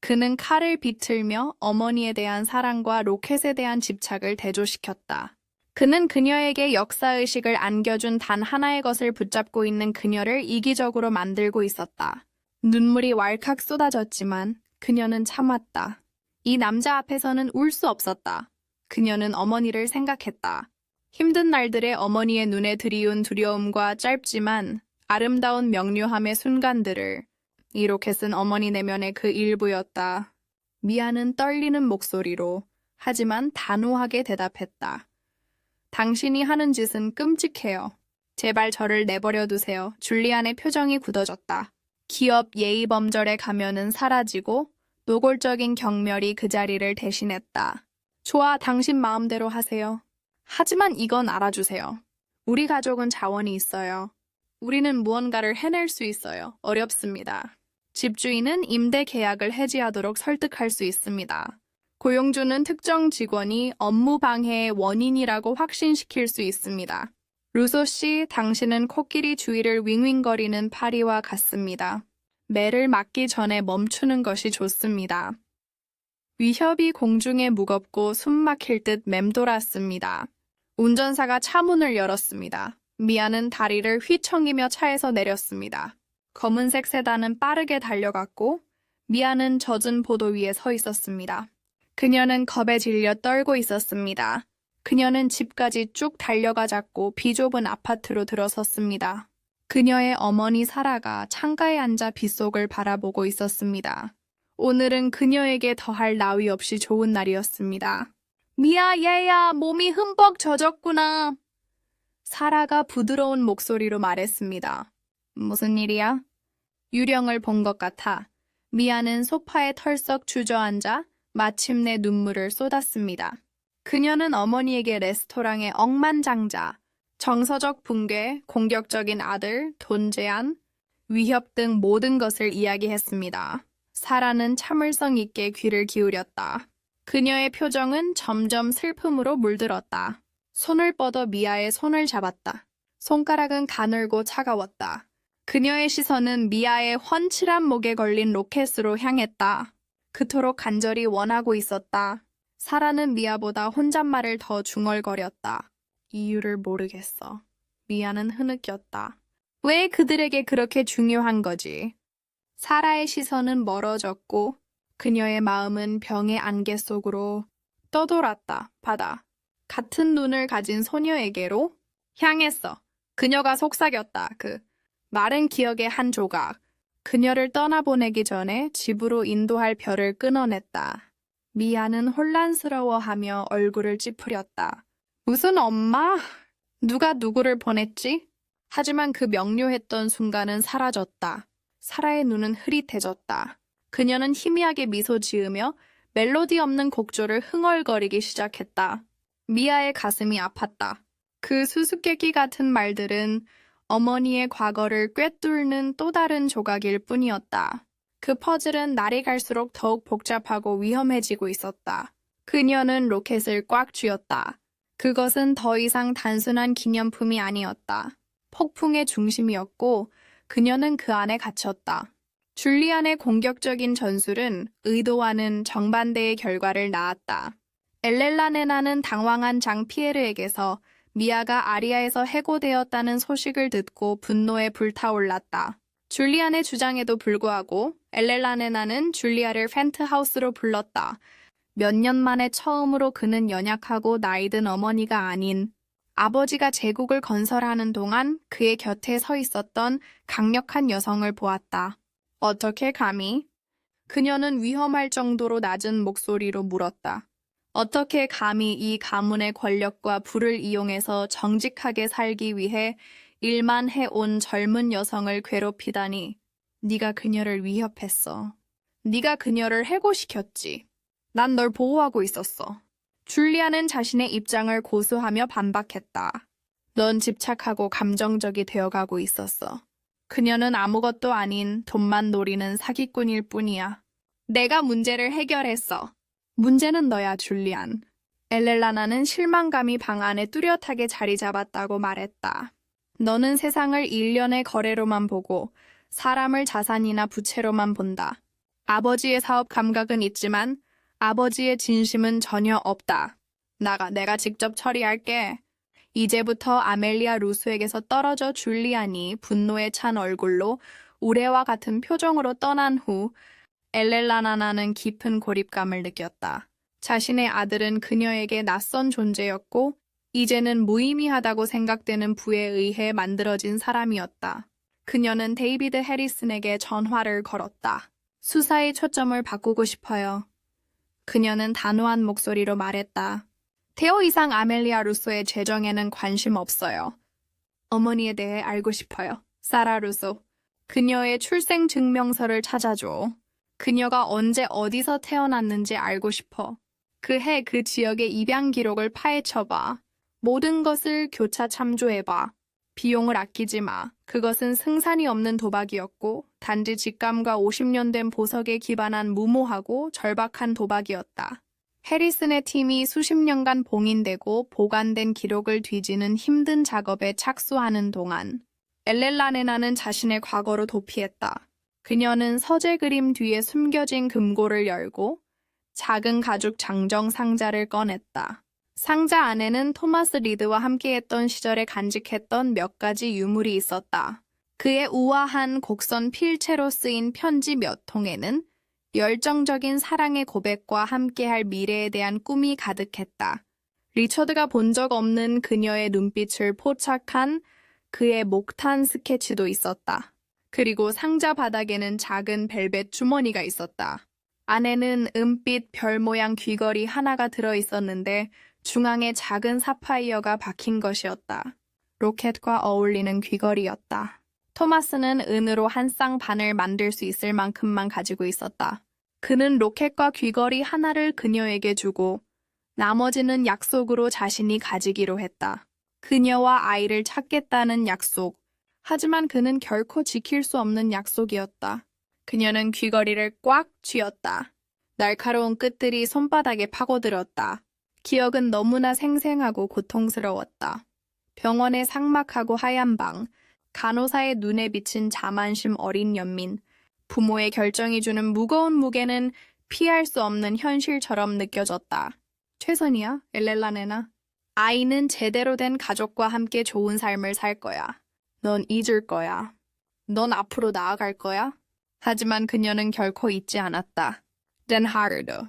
그는 칼을 비틀며 어머니에 대한 사랑과 로켓에 대한 집착을 대조시켰다. 그는 그녀에게 역사의식을 안겨준 단 하나의 것을 붙잡고 있는 그녀를 이기적으로 만들고 있었다. 눈물이 왈칵 쏟아졌지만 그녀는 참았다. 이 남자 앞에서는 울 수 없었다. 그녀는 어머니를 생각했다. 힘든 날들의 어머니의 눈에 드리운 두려움과 짧지만 아름다운 명료함의 순간들을 이 로켓은 어머니 내면의 그 일부였다. 미아는 떨리는 목소리로 하지만 단호하게 대답했다. 당신이 하는 짓은 끔찍해요. 제발 저를 내버려 두세요. 줄리안의 표정이 굳어졌다. 기업 예의범절의 가면은 사라지고 노골적인 경멸이 그 자리를 대신했다. 좋아, 당신 마음대로 하세요. 하지만 이건 알아주세요. 우리 가족은 자원이 있어요. 우리는 무언가를 해낼 수 있어요. 어렵습니다. 집주인은 임대 계약을 해지하도록 설득할 수 있습니다. 고용주는 특정 직원이 업무 방해의 원인이라고 확신시킬 수 있습니다. 루소 씨, 당신은 코끼리 주위를 윙윙거리는 파리와 같습니다. 매를 맞기 전에 멈추는 것이 좋습니다. 위협이 공중에 무겁고 숨막힐 듯 맴돌았습니다. 운전사가 차 문을 열었습니다. 미아는 다리를 휘청이며 차에서 내렸습니다. 검은색 세단은 빠르게 달려갔고 미아는 젖은 보도 위에 서 있었습니다. 그녀는 겁에 질려 떨고 있었습니다. 그녀는 집까지 쭉 달려가 잡고 비좁은 아파트로 들어섰습니다. 그녀의 어머니 사라가 창가에 앉아 빗속을 바라보고 있었습니다. 오늘은 그녀에게 더할 나위 없이 좋은 날이었습니다. 미아, 얘야, 몸이 흠뻑 젖었구나. 사라가 부드러운 목소리로 말했습니다. 무슨 일이야? 유령을 본 것 같아. 미아는 소파에 털썩 주저앉아 마침내 눈물을 쏟았습니다. 그녀는 어머니에게 레스토랑의 억만장자, 정서적 붕괴, 공격적인 아들, 돈 제한, 위협 등 모든 것을 이야기했습니다. 사라는 참을성 있게 귀를 기울였다. 그녀의 표정은 점점 슬픔으로 물들었다. 손을 뻗어 미아의 손을 잡았다. 손가락은 가늘고 차가웠다. 그녀의 시선은 미아의 훤칠한 목에 걸린 로켓으로 향했다. 그토록 간절히 원하고 있었다. 사라는 미아보다 혼잣말을 더 중얼거렸다. 이유를 모르겠어. 미아는 흐느꼈다. 왜 그들에게 그렇게 중요한 거지? 사라의 시선은 멀어졌고 그녀의 마음은 병의 안개 속으로 떠돌았다. 바다. 같은 눈을 가진 소녀에게로 향했어. 그녀가 속삭였다. 그 마른 기억의 한 조각. 그녀를 떠나보내기 전에 집으로 인도할 별을 끊어냈다. 미아는 혼란스러워하며 얼굴을 찌푸렸다. 무슨 엄마? 누가 누구를 보냈지? 하지만 그 명료했던 순간은 사라졌다. 사라의 눈은 흐릿해졌다. 그녀는 희미하게 미소 지으며 멜로디 없는 곡조를 흥얼거리기 시작했다. 미아의 가슴이 아팠다. 그 수수께끼 같은 말들은 어머니의 과거를 꿰뚫는 또 다른 조각일 뿐이었다. 그 퍼즐은 날이 갈수록 더욱 복잡하고 위험해지고 있었다. 그녀는 로켓을 꽉 쥐었다. 그것은 더 이상 단순한 기념품이 아니었다. 폭풍의 중심이었고 그녀는 그 안에 갇혔다. 줄리안의 공격적인 전술은 의도와는 정반대의 결과를 낳았다. 엘렐라네나는 당황한 장 피에르에게서 미아가 아리아에서 해고되었다는 소식을 듣고 분노에 불타올랐다. 줄리안의 주장에도 불구하고 엘렐라네나는 줄리아를 펜트하우스로 불렀다. 몇 년 만에 처음으로 그는 연약하고 나이든 어머니가 아닌 아버지가 제국을 건설하는 동안 그의 곁에 서 있었던 강력한 여성을 보았다. 어떻게 감히? 그녀는 위험할 정도로 낮은 목소리로 물었다. 어떻게 감히 이 가문의 권력과 부를 이용해서 정직하게 살기 위해 일만 해온 젊은 여성을 괴롭히다니. 네가 그녀를 위협했어. 네가 그녀를 해고시켰지. 난 널 보호하고 있었어. 줄리아는 자신의 입장을 고수하며 반박했다. 넌 집착하고 감정적이 되어가고 있었어. 그녀는 아무것도 아닌 돈만 노리는 사기꾼일 뿐이야. 내가 문제를 해결했어. 문제는 너야, 줄리안. 엘렐라나는 실망감이 방 안에 뚜렷하게 자리 잡았다고 말했다. 너는 세상을 일련의 거래로만 보고 사람을 자산이나 부채로만 본다. 아버지의 사업 감각은 있지만 아버지의 진심은 전혀 없다. 나가, 내가 직접 처리할게. 이제부터 아멜리아 루스에게서 떨어져 줄리안이 분노에 찬 얼굴로 우레와 같은 표정으로 떠난 후 엘렐라나나는 깊은 고립감을 느꼈다. 자신의 아들은 그녀에게 낯선 존재였고 이제는 무의미하다고 생각되는 부에 의해 만들어진 사람이었다. 그녀는 데이비드 해리슨에게 전화를 걸었다. 수사의 초점을 바꾸고 싶어요. 그녀는 단호한 목소리로 말했다. 더 이상 아멜리아 루소의 재정에는 관심 없어요. 어머니에 대해 알고 싶어요. 사라 루소. 그녀의 출생 증명서를 찾아줘. 그녀가 언제 어디서 태어났는지 알고 싶어. 그 해 그 지역의 입양 기록을 파헤쳐봐. 모든 것을 교차 참조해봐. 비용을 아끼지 마. 그것은 승산이 없는 도박이었고 단지 직감과 50년 된 보석에 기반한 무모하고 절박한 도박이었다. 해리슨의 팀이 수십 년간 봉인되고 보관된 기록을 뒤지는 힘든 작업에 착수하는 동안 엘렐라네나는 자신의 과거로 도피했다. 그녀는 서재 그림 뒤에 숨겨진 금고를 열고 작은 가죽 장정 상자를 꺼냈다. 상자 안에는 토마스 리드와 함께했던 시절에 간직했던 몇 가지 유물이 있었다. 그의 우아한 곡선 필체로 쓰인 편지 몇 통에는 열정적인 사랑의 고백과 함께할 미래에 대한 꿈이 가득했다. 리처드가 본 적 없는 그녀의 눈빛을 포착한 그의 목탄 스케치도 있었다. 그리고 상자 바닥에는 작은 벨벳 주머니가 있었다. 안에는 은빛 별 모양 귀걸이 하나가 들어있었는데 중앙에 작은 사파이어가 박힌 것이었다. 로켓과 어울리는 귀걸이였다. 토마스는 은으로 한 쌍반을 만들 수 있을 만큼만 가지고 있었다. 그는 로켓과 귀걸이 하나를 그녀에게 주고 나머지는 약속으로 자신이 가지기로 했다. 그녀와 아이를 찾겠다는 약속. 하지만 그는 결코 지킬 수 없는 약속이었다. 그녀는 귀걸이를 꽉 쥐었다. 날카로운 끝들이 손바닥에 파고들었다. 기억은 너무나 생생하고 고통스러웠다. 병원의 삭막하고 하얀 방, 간호사의 눈에 비친 자만심 어린 연민, 부모의 결정이 주는 무거운 무게는 피할 수 없는 현실처럼 느껴졌다. 최선이야, 엘렐라네나. 아이는 제대로 된 가족과 함께 좋은 삶을 살 거야. 넌 잊을 거야. 넌 앞으로 나아갈 거야. 하지만 그녀는 결코 잊지 않았다. 덴하르드.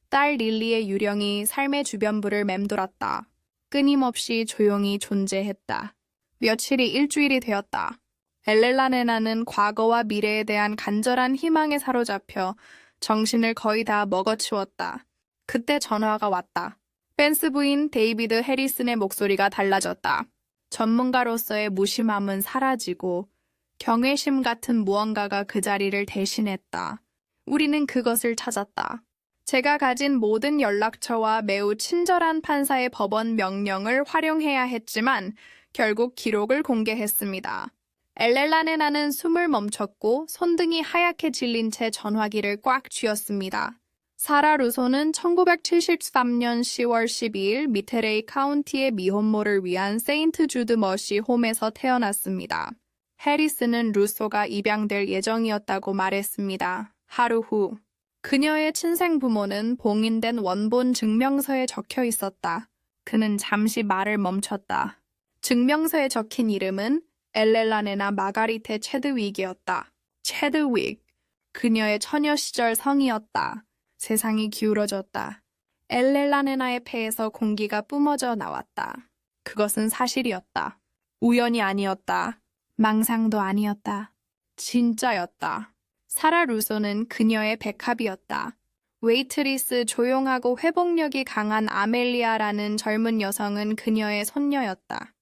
딸 릴리의 유령이 삶의 주변부를 맴돌았다. 끊임없이 조용히 존재했다. 며칠이 일주일이 되었다. 엘렐라네나는 과거와 미래에 대한 간절한 희망에 사로잡혀 정신을 거의 다 먹어치웠다. 그때 전화가 왔다. 펜스 부인 데이비드 해리슨의 목소리가 달라졌다. 전문가로서의 무심함은 사라지고 경외심 같은 무언가가 그 자리를 대신했다. 우리는 그것을 찾았다. 제가 가진 모든 연락처와 매우 친절한 판사의 법원 명령을 활용해야 했지만 결국 기록을 공개했습니다. 엘렐라네나는 숨을 멈췄고 손등이 하얗게 질린 채 전화기를 꽉 쥐었습니다. 사라 루소는 1973년 10월 12일 미테레이 카운티의 미혼모를 위한 세인트 주드 머시 홈에서 태어났습니다. 해리스는 루소가 입양될 예정이었다고 말했습니다. 하루 후 그녀의 친생 부모는 봉인된 원본 증명서에 적혀 있었다. 그는 잠시 말을 멈췄다. 증명서에 적힌 이름은 엘렐라네나 마가리테 체드윅이었다. 체드윅. 그녀의 처녀 시절 성이었다. 세상이 기울어졌다. 엘렐라네나의 폐에서 공기가 뿜어져 나왔다. 그것은 사실이었다. 우연이 아니었다. 망상도 아니었다. 진짜였다. 사라 루소는 그녀의 백합이었다. 웨이트리스 조용하고 회복력이 강한 아멜리아라는 젊은 여성은 그녀의 손녀였다.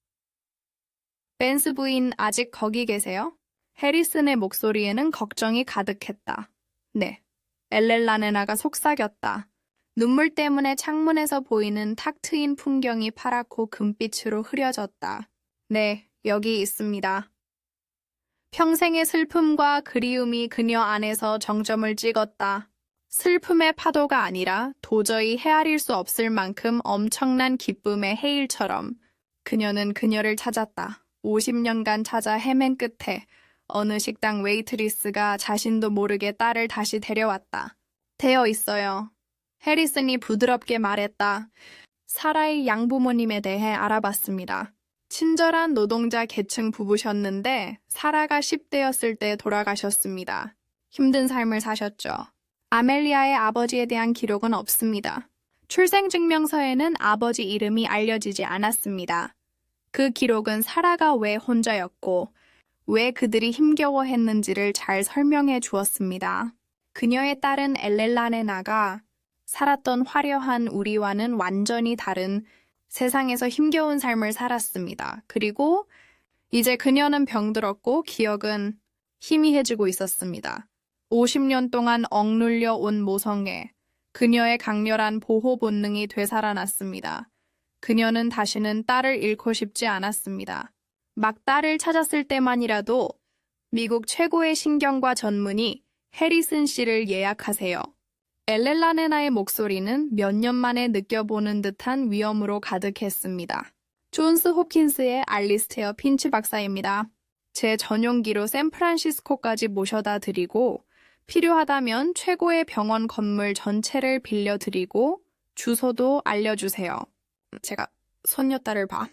벤스 부인 아직 거기 계세요? 해리슨의 목소리에는 걱정이 가득했다. 네. 엘렐라네나가 속삭였다. 눈물 때문에 창문에서 보이는 탁 트인 풍경이 파랗고 금빛으로 흐려졌다. 네, 여기 있습니다. 평생의 슬픔과 그리움이 그녀 안에서 정점을 찍었다. 슬픔의 파도가 아니라 도저히 헤아릴 수 없을 만큼 엄청난 기쁨의 해일처럼 그녀는 그녀를 찾았다. 50년간 찾아 헤맨 끝에 어느 식당 웨이트리스가 자신도 모르게 딸을 다시 데려왔다. 되어 있어요. 해리슨이 부드럽게 말했다. 사라의 양부모님에 대해 알아봤습니다. 친절한 노동자 계층 부부셨는데 사라가 10대였을 때 돌아가셨습니다. 힘든 삶을 사셨죠. 아멜리아의 아버지에 대한 기록은 없습니다. 출생증명서에는 아버지 이름이 알려지지 않았습니다. 그 기록은 사라가 왜 혼자였고 왜 그들이 힘겨워했는지를 잘 설명해 주었습니다. 그녀의 딸은 엘렐라네나가 살았던 화려한 우리와는 완전히 다른 세상에서 힘겨운 삶을 살았습니다. 그리고 이제 그녀는 병들었고 기억은 희미해지고 있었습니다. 50년 동안 억눌려 온 모성애, 그녀의 강렬한 보호 본능이 되살아났습니다. 그녀는 다시는 딸을 잃고 싶지 않았습니다. 막 딸을 찾았을 때만이라도 미국 최고의 신경과 전문의 해리슨 씨를 예약하세요. 엘렐라네나의 목소리는 몇 년 만에 느껴보는 듯한 위엄으로 가득했습니다. 존스 홉킨스의 알리스테어 핀치 박사입니다. 제 전용기로 샌프란시스코까지 모셔다 드리고 필요하다면 최고의 병원 건물 전체를 빌려드리고 주소도 알려주세요. 제가 손녀딸을 봐.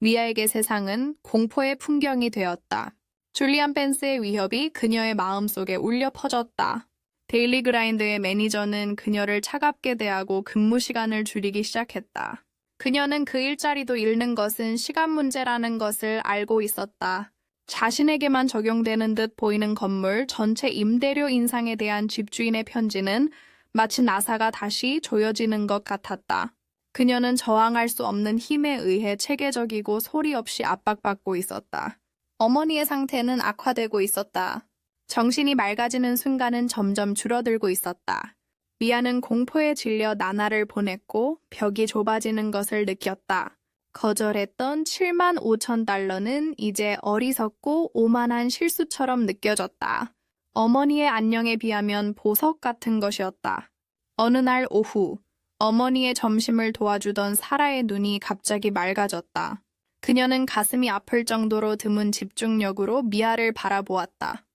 위아에게 세상은 공포의 풍경이 되었다. 줄리안 펜스의 위협이 그녀의 마음속에 울려 퍼졌다. 데일리 그라인드의 매니저는 그녀를 차갑게 대하고 근무 시간을 줄이기 시작했다. 그녀는 그 일자리도 잃는 것은 시간 문제라는 것을 알고 있었다. 자신에게만 적용되는 듯 보이는 건물 전체 임대료 인상에 대한 집주인의 편지는 마치 나사가 다시 조여지는 것 같았다. 그녀는 저항할 수 없는 힘에 의해 체계적이고 소리 없이 압박받고 있었다. 어머니의 상태는 악화되고 있었다. 정신이 맑아지는 순간은 점점 줄어들고 있었다. 미아는 공포에 질려 나날을 보냈고 벽이 좁아지는 것을 느꼈다. 거절했던 7만 5천 달러는 이제 어리석고 오만한 실수처럼 느껴졌다. 어머니의 안녕에 비하면 보석 같은 것이었다. 어느 날 오후 어머니의 점심을 도와주던 사라의 눈이 갑자기 맑아졌다. 그녀는 가슴이 아플 정도로 드문 집중력으로 미아를 바라보았다.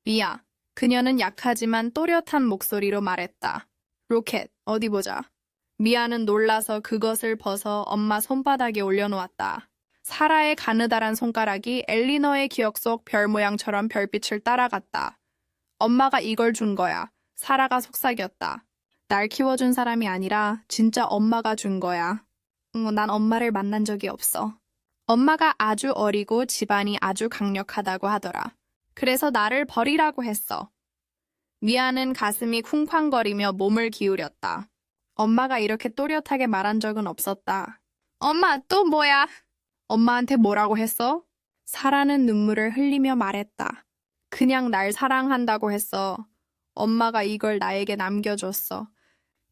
미아, 그녀는 약하지만 또렷한 목소리로 말했다. 로켓, 어디 보자. 미아는 놀라서 그것을 벗어 엄마 손바닥에 올려놓았다. 사라의 가느다란 손가락이 엘리너의 기억 속 별 모양처럼 별빛을 따라갔다. 엄마가 이걸 준 거야. 사라가 속삭였다. 날 키워준 사람이 아니라 진짜 엄마가 준 거야. 난 엄마를 만난 적이 없어. 엄마가 아주 어리고 집안이 아주 강력하다고 하더라. 그래서 나를 버리라고 했어. 미아는 가슴이 쿵쾅거리며 몸을 기울였다. 엄마가 이렇게 또렷하게 말한 적은 없었다. 엄마, 또 뭐야? 엄마한테 뭐라고 했어? 사라는 눈물을 흘리며 말했다. 그냥 날 사랑한다고 했어. 엄마가 이걸 나에게 남겨줬어.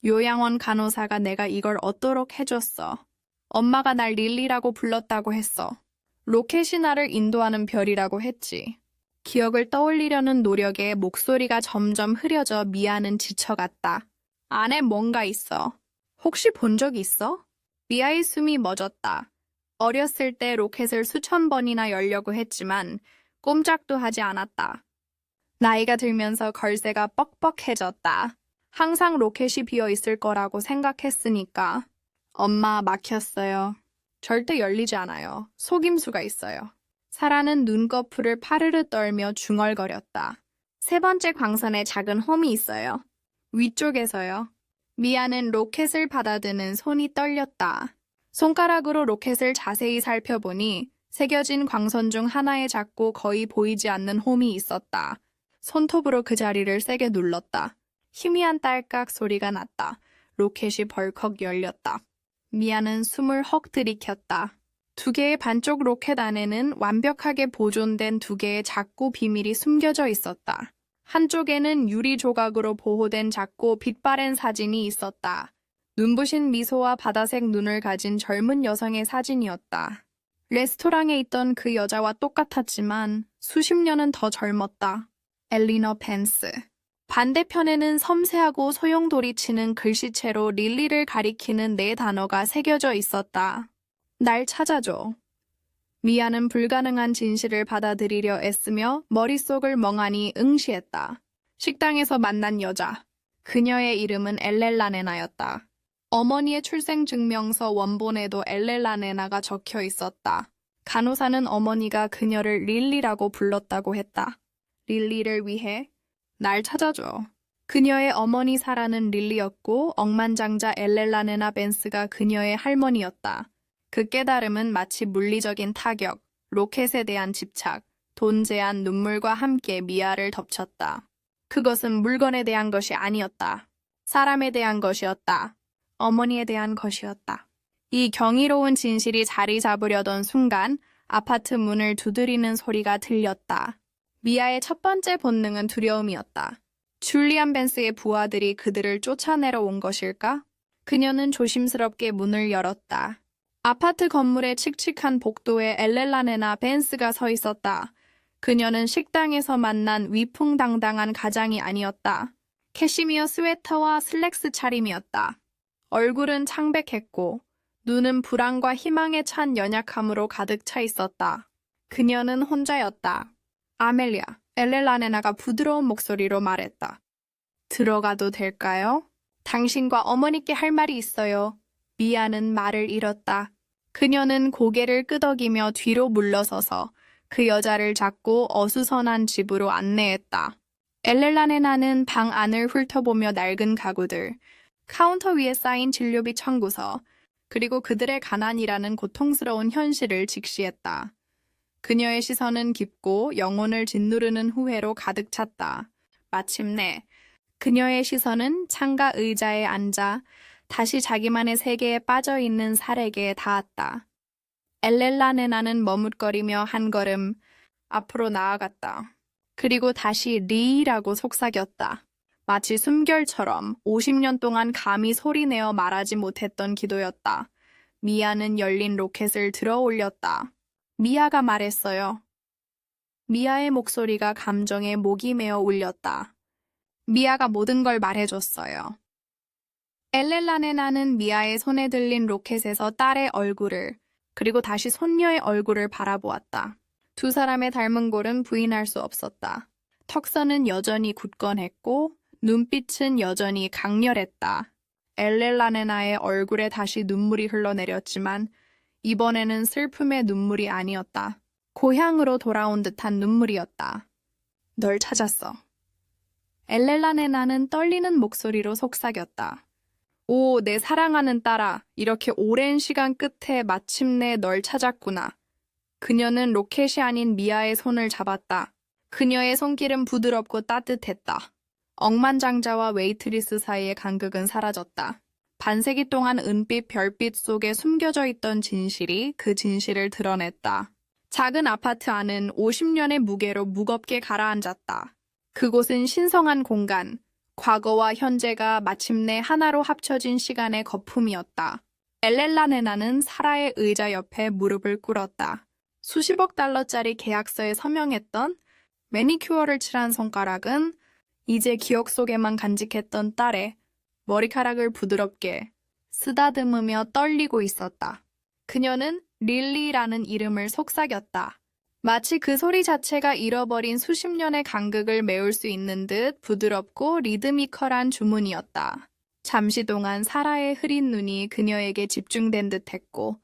요양원 간호사가 내가 이걸 얻도록 해줬어. 엄마가 날 릴리라고 불렀다고 했어. 로켓이 나를 인도하는 별이라고 했지. 기억을 떠올리려는 노력에 목소리가 점점 흐려져 미아는 지쳐갔다. 안에 뭔가 있어. 혹시 본 적 있어? 미아의 숨이 멎었다. 어렸을 때 로켓을 수천 번이나 열려고 했지만 꼼짝도 하지 않았다. 나이가 들면서 걸쇠가 뻑뻑해졌다. 항상 로켓이 비어 있을 거라고 생각했으니까. 엄마, 막혔어요. 절대 열리지 않아요. 속임수가 있어요. 사라는 눈꺼풀을 파르르 떨며 중얼거렸다. 세 번째 광선에 작은 홈이 있어요. 위쪽에서요. 미아는 로켓을 받아드는 손이 떨렸다. 손가락으로 로켓을 자세히 살펴보니 새겨진 광선 중 하나에 작고 거의 보이지 않는 홈이 있었다. 손톱으로 그 자리를 세게 눌렀다. 희미한 딸깍 소리가 났다. 로켓이 벌컥 열렸다. 미아는 숨을 헉 들이켰다. 2개의 반쪽 로켓 안에는 완벽하게 보존된 2개의 작고 비밀이 숨겨져 있었다. 한쪽에는 유리 조각으로 보호된 작고 빛바랜 사진이 있었다. 눈부신 미소와 바다색 눈을 가진 젊은 여성의 사진이었다. 레스토랑에 있던 그 여자와 똑같았지만 수십 년은 더 젊었다. 엘리너 펜스. 반대편에는 섬세하고 소용돌이치는 글씨체로 릴리를 가리키는 4단어가 새겨져 있었다. 날 찾아줘. 미아는 불가능한 진실을 받아들이려 애쓰며 머릿속을 멍하니 응시했다. 식당에서 만난 여자. 그녀의 이름은 엘렐라네나였다. 어머니의 출생증명서 원본에도 엘렐라네나가 적혀 있었다. 간호사는 어머니가 그녀를 릴리라고 불렀다고 했다. 릴리를 위해 날 찾아줘. 그녀의 어머니 사라는 릴리였고 억만장자 엘렐라네나 벤스가 그녀의 할머니였다. 그 깨달음은 마치 물리적인 타격, 로켓에 대한 집착, 돈 제한 눈물과 함께 미아를 덮쳤다. 그것은 물건에 대한 것이 아니었다. 사람에 대한 것이었다. 어머니에 대한 것이었다. 이 경이로운 진실이 자리 잡으려던 순간 아파트 문을 두드리는 소리가 들렸다. 미아의 첫 번째 본능은 두려움이었다. 줄리안 벤스의 부하들이 그들을 쫓아내러 온 것일까? 그녀는 조심스럽게 문을 열었다. 아파트 건물의 칙칙한 복도에 엘렐라네나 벤스가 서 있었다. 그녀는 식당에서 만난 위풍당당한 가장이 아니었다. 캐시미어 스웨터와 슬랙스 차림이었다. 얼굴은 창백했고 눈은 불안과 희망에 찬 연약함으로 가득 차 있었다. 그녀는 혼자였다. 아멜리아, 엘렐라네나가 부드러운 목소리로 말했다. 들어가도 될까요? 당신과 어머니께 할 말이 있어요. 미아는 말을 잃었다. 그녀는 고개를 끄덕이며 뒤로 물러서서 그 여자를 잡고 어수선한 집으로 안내했다. 엘렐라네나는 방 안을 훑어보며 낡은 가구들, 카운터 위에 쌓인 진료비 청구서, 그리고 그들의 가난이라는 고통스러운 현실을 직시했다. 그녀의 시선은 깊고 영혼을 짓누르는 후회로 가득 찼다. 마침내 그녀의 시선은 창가 의자에 앉아 다시 자기만의 세계에 빠져있는 살에게 닿았다. 엘렐라네나는 머뭇거리며 한 걸음 앞으로 나아갔다. 그리고 다시 리라고 속삭였다. 마치 숨결처럼 50년 동안 감히 소리내어 말하지 못했던 기도였다. 미아는 열린 로켓을 들어 올렸다. 미아가 말했어요. 미아의 목소리가 감정에 목이 메어 울렸다. 미아가 모든 걸 말해줬어요. 엘렐라네나는 미아의 손에 들린 로켓에서 딸의 얼굴을, 그리고 다시 손녀의 얼굴을 바라보았다. 두 사람의 닮은 골은 부인할 수 없었다. 턱선은 여전히 굳건했고 눈빛은 여전히 강렬했다. 엘렐라네나의 얼굴에 다시 눈물이 흘러내렸지만 이번에는 슬픔의 눈물이 아니었다. 고향으로 돌아온 듯한 눈물이었다. 널 찾았어. 엘렐라네나는 떨리는 목소리로 속삭였다. 오, 내 사랑하는 딸아, 이렇게 오랜 시간 끝에 마침내 널 찾았구나. 그녀는 로켓이 아닌 미아의 손을 잡았다. 그녀의 손길은 부드럽고 따뜻했다. 억만장자와 웨이트리스 사이의 간극은 사라졌다. 반세기 동안 은빛 별빛 속에 숨겨져 있던 진실이 그 진실을 드러냈다. 작은 아파트 안은 50년의 무게로 무겁게 가라앉았다. 그곳은 신성한 공간, 과거와 현재가 마침내 하나로 합쳐진 시간의 거품이었다. 엘렐라네나는 사라의 의자 옆에 무릎을 꿇었다. 수십억 달러짜리 계약서에 서명했던 매니큐어를 칠한 손가락은 이제 기억 속에만 간직했던 딸의 머리카락을 부드럽게 쓰다듬으며 떨리고 있었다. 그녀는 릴리라는 이름을 속삭였다. 마치 그 소리 자체가 잃어버린 수십 년의 간극을 메울 수 있는 듯 부드럽고 리드미컬한 주문이었다. 잠시 동안 사라의 흐린 눈이 그녀에게 집중된 듯했고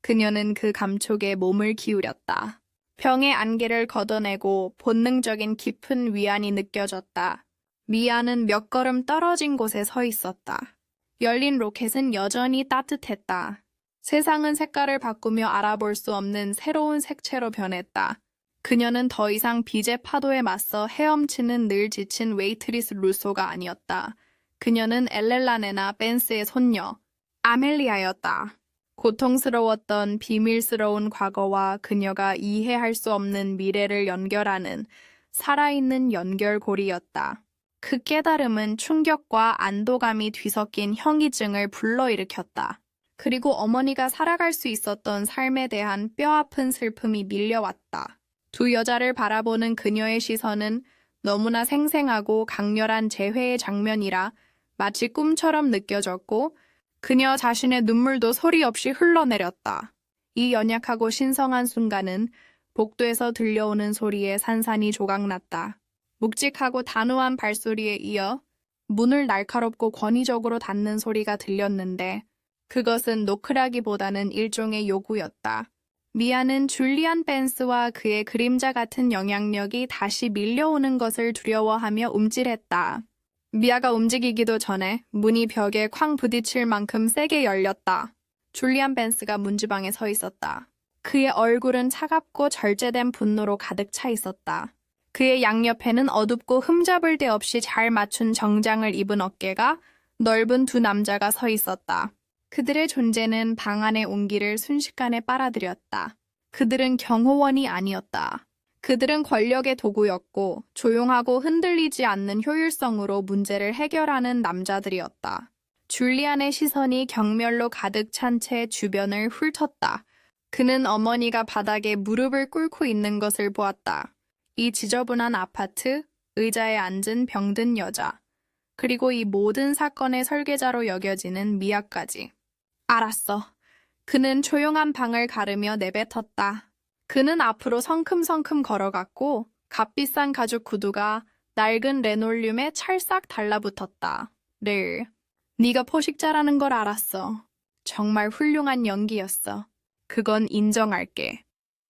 그녀는 그 감촉에 몸을 기울였다. 병의 안개를 걷어내고 본능적인 깊은 위안이 느껴졌다. 미아는 몇 걸음 떨어진 곳에 서 있었다. 열린 로켓은 여전히 따뜻했다. 세상은 색깔을 바꾸며 알아볼 수 없는 새로운 색채로 변했다. 그녀는 더 이상 빚의 파도에 맞서 헤엄치는 늘 지친 웨이트리스 루소가 아니었다. 그녀는 엘렐라네나 벤스의 손녀, 아멜리아였다. 고통스러웠던 비밀스러운 과거와 그녀가 이해할 수 없는 미래를 연결하는 살아있는 연결고리였다. 그 깨달음은 충격과 안도감이 뒤섞인 형이증을 불러일으켰다. 그리고 어머니가 살아갈 수 있었던 삶에 대한 뼈아픈 슬픔이 밀려왔다. 두 여자를 바라보는 그녀의 시선은 너무나 생생하고 강렬한 재회의 장면이라 마치 꿈처럼 느껴졌고 그녀 자신의 눈물도 소리 없이 흘러내렸다. 이 연약하고 신성한 순간은 복도에서 들려오는 소리에 산산이 조각났다. 묵직하고 단호한 발소리에 이어 문을 날카롭고 권위적으로 닫는 소리가 들렸는데 그것은 노크라기보다는 일종의 요구였다. 미아는 줄리안 벤스와 그의 그림자 같은 영향력이 다시 밀려오는 것을 두려워하며 움찔했다. 미아가 움직이기도 전에 문이 벽에 쾅 부딪힐 만큼 세게 열렸다. 줄리안 벤스가 문지방에 서 있었다. 그의 얼굴은 차갑고 절제된 분노로 가득 차 있었다. 그의 양옆에는 어둡고 흠잡을 데 없이 잘 맞춘 정장을 입은 어깨가 넓은 두 남자가 서 있었다. 그들의 존재는 방 안의 온기를 순식간에 빨아들였다. 그들은 경호원이 아니었다. 그들은 권력의 도구였고 조용하고 흔들리지 않는 효율성으로 문제를 해결하는 남자들이었다. 줄리안의 시선이 경멸로 가득 찬 채 주변을 훑었다. 그는 어머니가 바닥에 무릎을 꿇고 있는 것을 보았다. 이 지저분한 아파트, 의자에 앉은 병든 여자, 그리고 이 모든 사건의 설계자로 여겨지는 미아까지. 알았어. 그는 조용한 방을 가르며 내뱉었다. 그는 앞으로 성큼성큼 걸어갔고 값비싼 가죽 구두가 낡은 레놀륨에 찰싹 달라붙었다. 를. 네가 포식자라는 걸 알았어. 정말 훌륭한 연기였어. 그건 인정할게.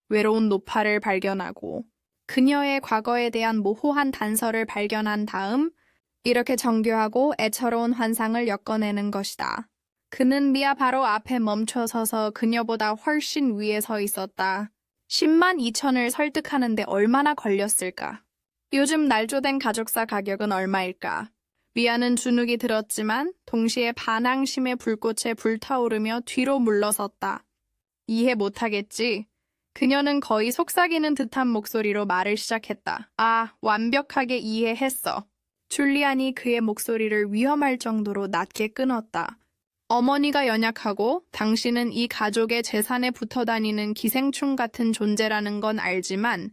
외로운 노파를 발견하고 그녀의 과거에 대한 모호한 단서를 발견한 다음 이렇게 정교하고 애처로운 환상을 엮어내는 것이다. 그는 미아 바로 앞에 멈춰 서서 그녀보다 훨씬 위에 서 있었다. 10만 2천을 설득하는데 얼마나 걸렸을까? 요즘 날조된 가죽사 가격은 얼마일까? 미아는 주눅이 들었지만 동시에 반항심의 불꽃에 불타오르며 뒤로 물러섰다. 이해 못하겠지? 그녀는 거의 속삭이는 듯한 목소리로 말을 시작했다. 아, 완벽하게 이해했어. 줄리안이 그의 목소리를 위험할 정도로 낮게 끊었다. 어머니가 연약하고 당신은 이 가족의 재산에 붙어 다니는 기생충 같은 존재라는 건 알지만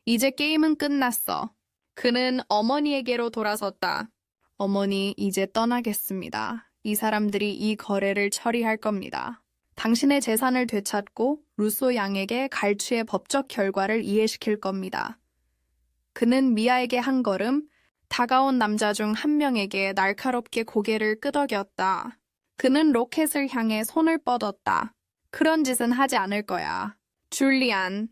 이제 게임은 끝났어. 그는 어머니에게로 돌아섰다. 어머니, 이제 떠나겠습니다. 이 사람들이 이 거래를 처리할 겁니다. 당신의 재산을 되찾고 루소 양에게 갈취의 법적 결과를 이해시킬 겁니다. 그는 미아에게 한 걸음, 다가온 남자 중 한 명에게 날카롭게 고개를 끄덕였다. 그는 로켓을 향해 손을 뻗었다. 그런 짓은 하지 않을 거야. 줄리안.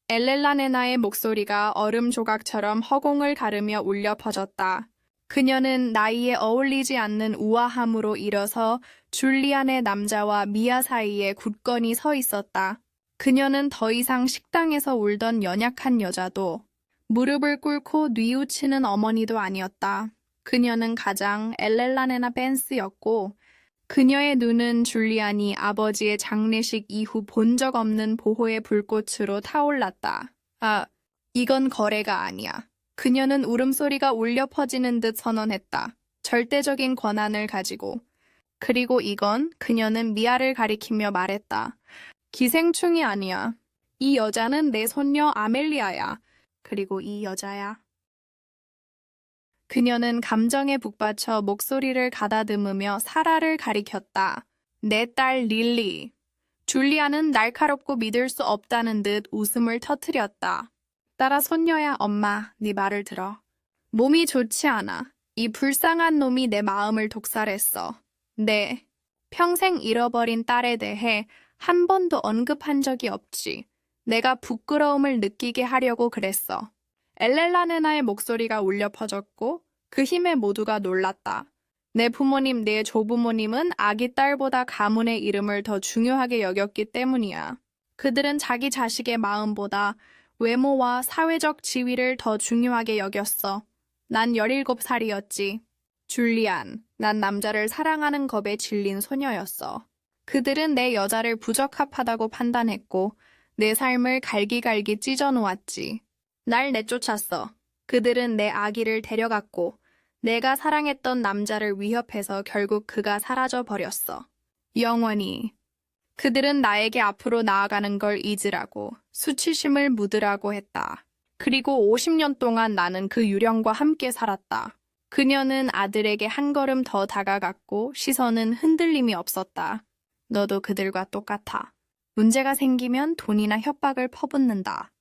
엘렐라네나의 목소리가 얼음 조각처럼 허공을 가르며 울려 퍼졌다. 그녀는 나이에 어울리지 않는 우아함으로 일어서 줄리안의 남자와 미아 사이에 굳건히 서 있었다. 그녀는 더 이상 식당에서 울던 연약한 여자도 무릎을 꿇고 뉘우치는 어머니도 아니었다. 그녀는 가장 엘렐라네나 벤스였고 그녀의 눈은 줄리안이 아버지의 장례식 이후 본 적 없는 보호의 불꽃으로 타올랐다. 아, 이건 거래가 아니야. 그녀는 울음소리가 울려 퍼지는 듯 선언했다. 절대적인 권한을 가지고. 그리고 그녀는 미아를 가리키며 말했다. 기생충이 아니야. 이 여자는 내 손녀 아멜리아야. 그리고 이 여자야. 그녀는 감정에 북받쳐 목소리를 가다듬으며 사라를 가리켰다. 내 딸 릴리. 줄리아는 날카롭고 믿을 수 없다는 듯 웃음을 터뜨렸다. 따라 손녀야 엄마, 네 말을 들어. 몸이 좋지 않아. 이 불쌍한 놈이 내 마음을 독살했어. 네. 평생 잃어버린 딸에 대해 한 번도 언급한 적이 없지. 내가 부끄러움을 느끼게 하려고 그랬어. 엘렐라네나의 목소리가 울려 퍼졌고 그 힘에 모두가 놀랐다. 내 부모님, 내 조부모님은 아기 딸보다 가문의 이름을 더 중요하게 여겼기 때문이야. 그들은 자기 자식의 마음보다 외모와 사회적 지위를 더 중요하게 여겼어. 난 17살이었지. 줄리안, 난 남자를 사랑하는 겁에 질린 소녀였어. 그들은 내 여자를 부적합하다고 판단했고 내 삶을 갈기갈기 찢어놓았지. 날 내쫓았어. 그들은 내 아기를 데려갔고 내가 사랑했던 남자를 위협해서 결국 그가 사라져 버렸어. 영원히. 그들은 나에게 앞으로 나아가는 걸 잊으라고, 수치심을 묻으라고 했다. 그리고 50년 동안 나는 그 유령과 함께 살았다. 그녀는 아들에게 한 걸음 더 다가갔고 시선은 흔들림이 없었다. 너도 그들과 똑같아. 문제가 생기면 돈이나 협박을 퍼붓는다.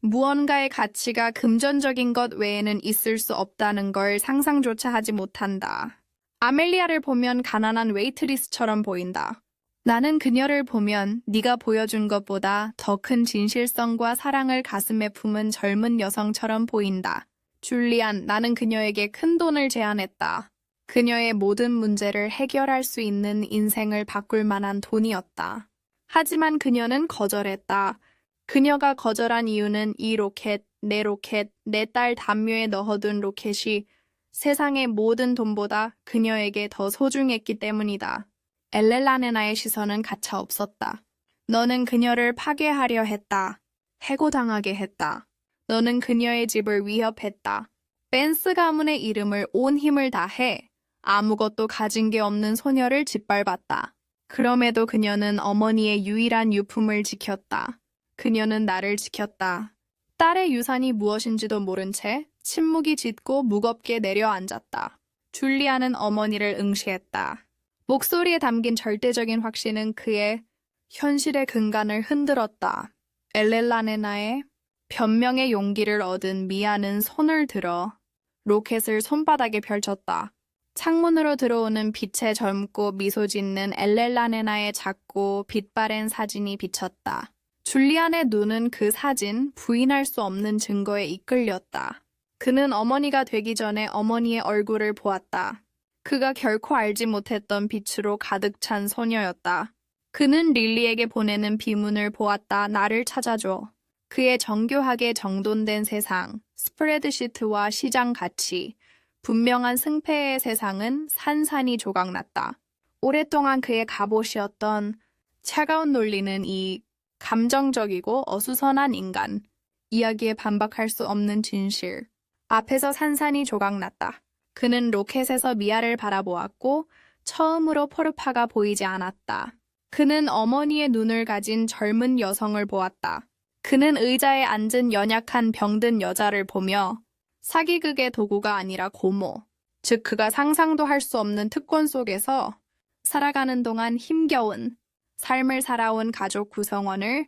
무언가의 가치가 금전적인 것 외에는 있을 수 없다는 걸 상상조차 하지 못한다. 아멜리아를 보면 가난한 웨이트리스처럼 보인다. 나는 그녀를 보면 네가 보여준 것보다 더 큰 진실성과 사랑을 가슴에 품은 젊은 여성처럼 보인다. 줄리안, 나는 그녀에게 큰 돈을 제안했다. 그녀의 모든 문제를 해결할 수 있는 인생을 바꿀 만한 돈이었다. 하지만 그녀는 거절했다. 그녀가 거절한 이유는 이 로켓, 내 딸 담요에 넣어둔 로켓이 세상의 모든 돈보다 그녀에게 더 소중했기 때문이다. 엘렐라네나의 시선은 가차 없었다. 너는 그녀를 파괴하려 했다. 해고당하게 했다. 너는 그녀의 집을 위협했다. 벤스 가문의 이름을 온 힘을 다해 아무것도 가진 게 없는 소녀를 짓밟았다. 그럼에도 그녀는 어머니의 유일한 유품을 지켰다. 그녀는 나를 지켰다. 딸의 유산이 무엇인지도 모른 채 침묵이 짙고 무겁게 내려앉았다. 줄리아는 어머니를 응시했다. 목소리에 담긴 절대적인 확신은 그의 현실의 근간을 흔들었다. 엘렐라네나의 변명의 용기를 얻은 미아는 손을 들어 로켓을 손바닥에 펼쳤다. 창문으로 들어오는 빛에 젊고 미소 짓는 엘렐라네나의 작고 빛바랜 사진이 비쳤다. 줄리안의 눈은 그 사진, 부인할 수 없는 증거에 이끌렸다. 그는 어머니가 되기 전에 어머니의 얼굴을 보았다. 그가 결코 알지 못했던 빛으로 가득 찬 소녀였다. 그는 릴리에게 보내는 비문을 보았다. 나를 찾아줘. 그의 정교하게 정돈된 세상, 스프레드시트와 시장 가치, 분명한 승패의 세상은 산산이 조각났다. 오랫동안 그의 갑옷이었던 차가운 논리는 이 감정적이고 어수선한 인간, 이야기에 반박할 수 없는 진실, 앞에서 산산이 조각났다. 그는 로켓에서 미아를 바라보았고 처음으로 포르파가 보이지 않았다. 그는 어머니의 눈을 가진 젊은 여성을 보았다. 그는 의자에 앉은 연약한 병든 여자를 보며 사기극의 도구가 아니라 고모, 즉 그가 상상도 할 수 없는 특권 속에서 살아가는 동안 힘겨운 삶을 살아온 가족 구성원을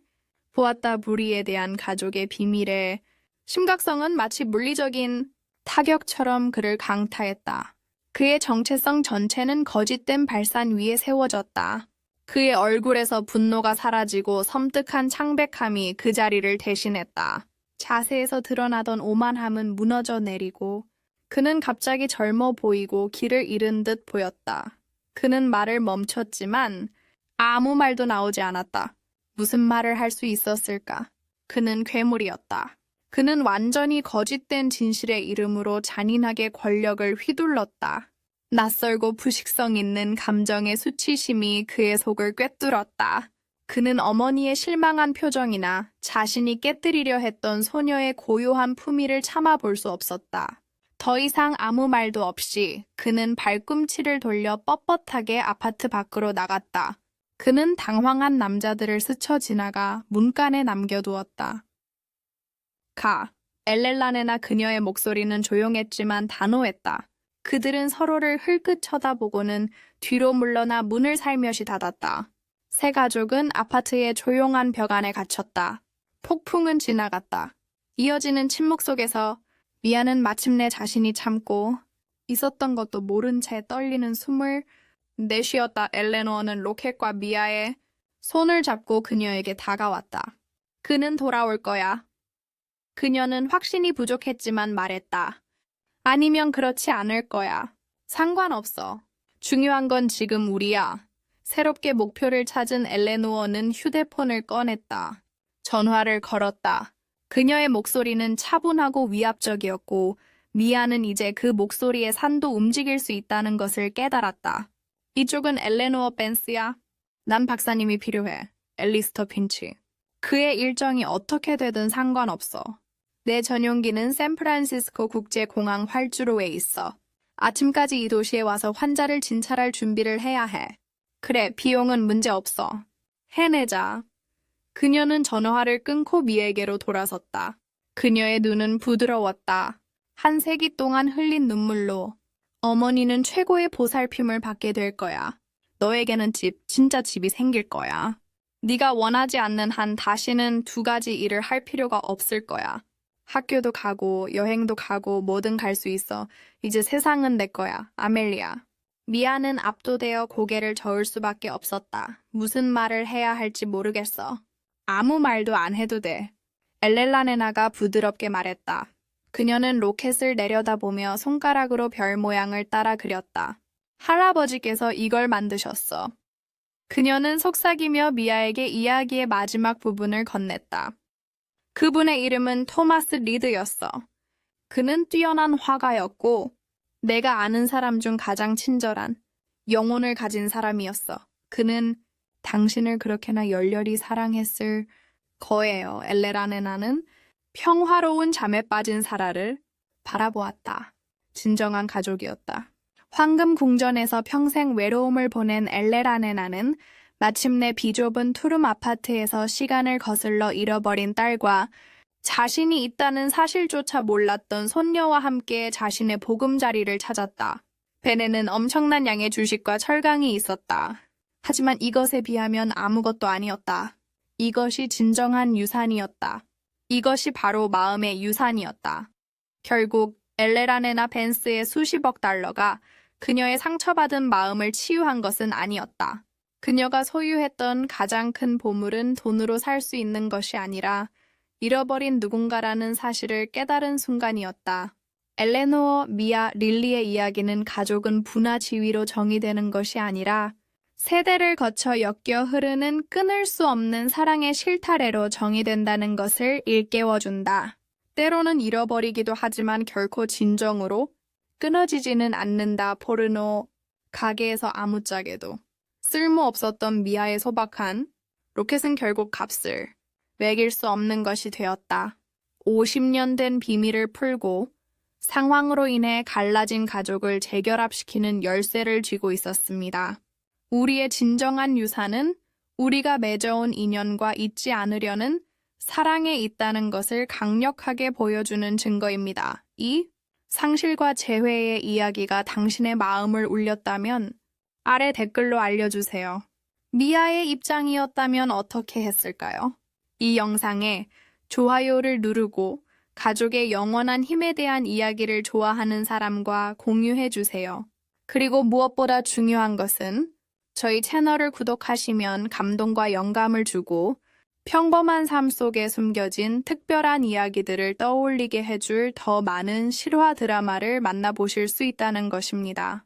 보았다. 무리에 대한 가족의 비밀의 심각성은 마치 물리적인 타격처럼 그를 강타했다. 그의 정체성 전체는 거짓된 발산 위에 세워졌다. 그의 얼굴에서 분노가 사라지고 섬뜩한 창백함이 그 자리를 대신했다. 자세에서 드러나던 오만함은 무너져 내리고 그는 갑자기 젊어 보이고 길을 잃은 듯 보였다. 그는 말을 멈췄지만 아무 말도 나오지 않았다. 무슨 말을 할 수 있었을까? 그는 괴물이었다. 그는 완전히 거짓된 진실의 이름으로 잔인하게 권력을 휘둘렀다. 낯설고 부식성 있는 감정의 수치심이 그의 속을 꿰뚫었다. 그는 어머니의 실망한 표정이나 자신이 깨뜨리려 했던 소녀의 고요한 품위를 참아볼 수 없었다. 더 이상 아무 말도 없이 그는 발꿈치를 돌려 뻣뻣하게 아파트 밖으로 나갔다. 그는 당황한 남자들을 스쳐 지나가 문간에 남겨두었다. 엘렐라네나 그녀의 목소리는 조용했지만 단호했다. 그들은 서로를 흘끗 쳐다보고는 뒤로 물러나 문을 살며시 닫았다. 세 가족은 아파트의 조용한 벽 안에 갇혔다. 폭풍은 지나갔다. 이어지는 침묵 속에서 미아는 마침내 자신이 참고 있었던 것도 모른 채 떨리는 숨을 내쉬었다. 엘레노어는 로켓과 미아의 손을 잡고 그녀에게 다가왔다. 그는 돌아올 거야. 그녀는 확신이 부족했지만 말했다. 아니면 그렇지 않을 거야. 상관없어. 중요한 건 지금 우리야. 새롭게 목표를 찾은 엘레노어는 휴대폰을 꺼냈다. 전화를 걸었다. 그녀의 목소리는 차분하고 위압적이었고 미아는 이제 그 목소리에 산도 움직일 수 있다는 것을 깨달았다. 이쪽은 엘레노어 벤스야. 난 박사님이 필요해. 앨리스터 핀치. 그의 일정이 어떻게 되든 상관없어. 내 전용기는 샌프란시스코 국제공항 활주로에 있어. 아침까지 이 도시에 와서 환자를 진찰할 준비를 해야 해. 그래, 비용은 문제 없어. 해내자. 그녀는 전화를 끊고 미에게로 돌아섰다. 그녀의 눈은 부드러웠다. 한 세기 동안 흘린 눈물로 어머니는 최고의 보살핌을 받게 될 거야. 너에게는 진짜 집이 생길 거야. 네가 원하지 않는 한 다시는 두 가지 일을 할 필요가 없을 거야. 학교도 가고 여행도 가고 뭐든 갈 수 있어. 이제 세상은 내 거야. 아멜리아. 미아는 압도되어 고개를 저을 수밖에 없었다. 무슨 말을 해야 할지 모르겠어. 아무 말도 안 해도 돼. 엘렐라네나가 부드럽게 말했다. 그녀는 로켓을 내려다보며 손가락으로 별 모양을 따라 그렸다. 할아버지께서 이걸 만드셨어. 그녀는 속삭이며 미아에게 이야기의 마지막 부분을 건넸다. 그분의 이름은 토마스 리드였어. 그는 뛰어난 화가였고 내가 아는 사람 중 가장 친절한 영혼을 가진 사람이었어. 그는 당신을 그렇게나 열렬히 사랑했을 거예요. 엘레라네나는 평화로운 잠에 빠진 사라를 바라보았다. 진정한 가족이었다. 황금 궁전에서 평생 외로움을 보낸 엘레라네나는 마침내 비좁은 투룸 아파트에서 시간을 거슬러 잃어버린 딸과 자신이 있다는 사실조차 몰랐던 손녀와 함께 자신의 보금자리를 찾았다. 벤에는 엄청난 양의 주식과 철강이 있었다. 하지만 이것에 비하면 아무것도 아니었다. 이것이 진정한 유산이었다. 이것이 바로 마음의 유산이었다. 결국 엘레라네나 벤스의 수십억 달러가 그녀의 상처받은 마음을 치유한 것은 아니었다. 그녀가 소유했던 가장 큰 보물은 돈으로 살 수 있는 것이 아니라 잃어버린 누군가라는 사실을 깨달은 순간이었다. 엘레노어, 미아, 릴리의 이야기는 가족은 부나 지위로 정의되는 것이 아니라 세대를 거쳐 엮여 흐르는 끊을 수 없는 사랑의 실타래로 정의된다는 것을 일깨워준다. 때로는 잃어버리기도 하지만 결코 진정으로 끊어지지는 않는다. 포르노 가게에서 아무짝에도 쓸모없었던 미아의 소박한 로켓은 결국 값을 매길 수 없는 것이 되었다. 50년 된 비밀을 풀고 상황으로 인해 갈라진 가족을 재결합시키는 열쇠를 쥐고 있었습니다. 우리의 진정한 유산은 우리가 맺어온 인연과 잊지 않으려는 사랑에 있다는 것을 강력하게 보여주는 증거입니다. 이 상실과 재회의 이야기가 당신의 마음을 울렸다면 아래 댓글로 알려주세요. 미아의 입장이었다면 어떻게 했을까요? 이 영상에 좋아요를 누르고 가족의 영원한 힘에 대한 이야기를 좋아하는 사람과 공유해주세요. 그리고 무엇보다 중요한 것은 저희 채널을 구독하시면 감동과 영감을 주고 평범한 삶 속에 숨겨진 특별한 이야기들을 떠올리게 해줄 더 많은 실화 드라마를 만나보실 수 있다는 것입니다.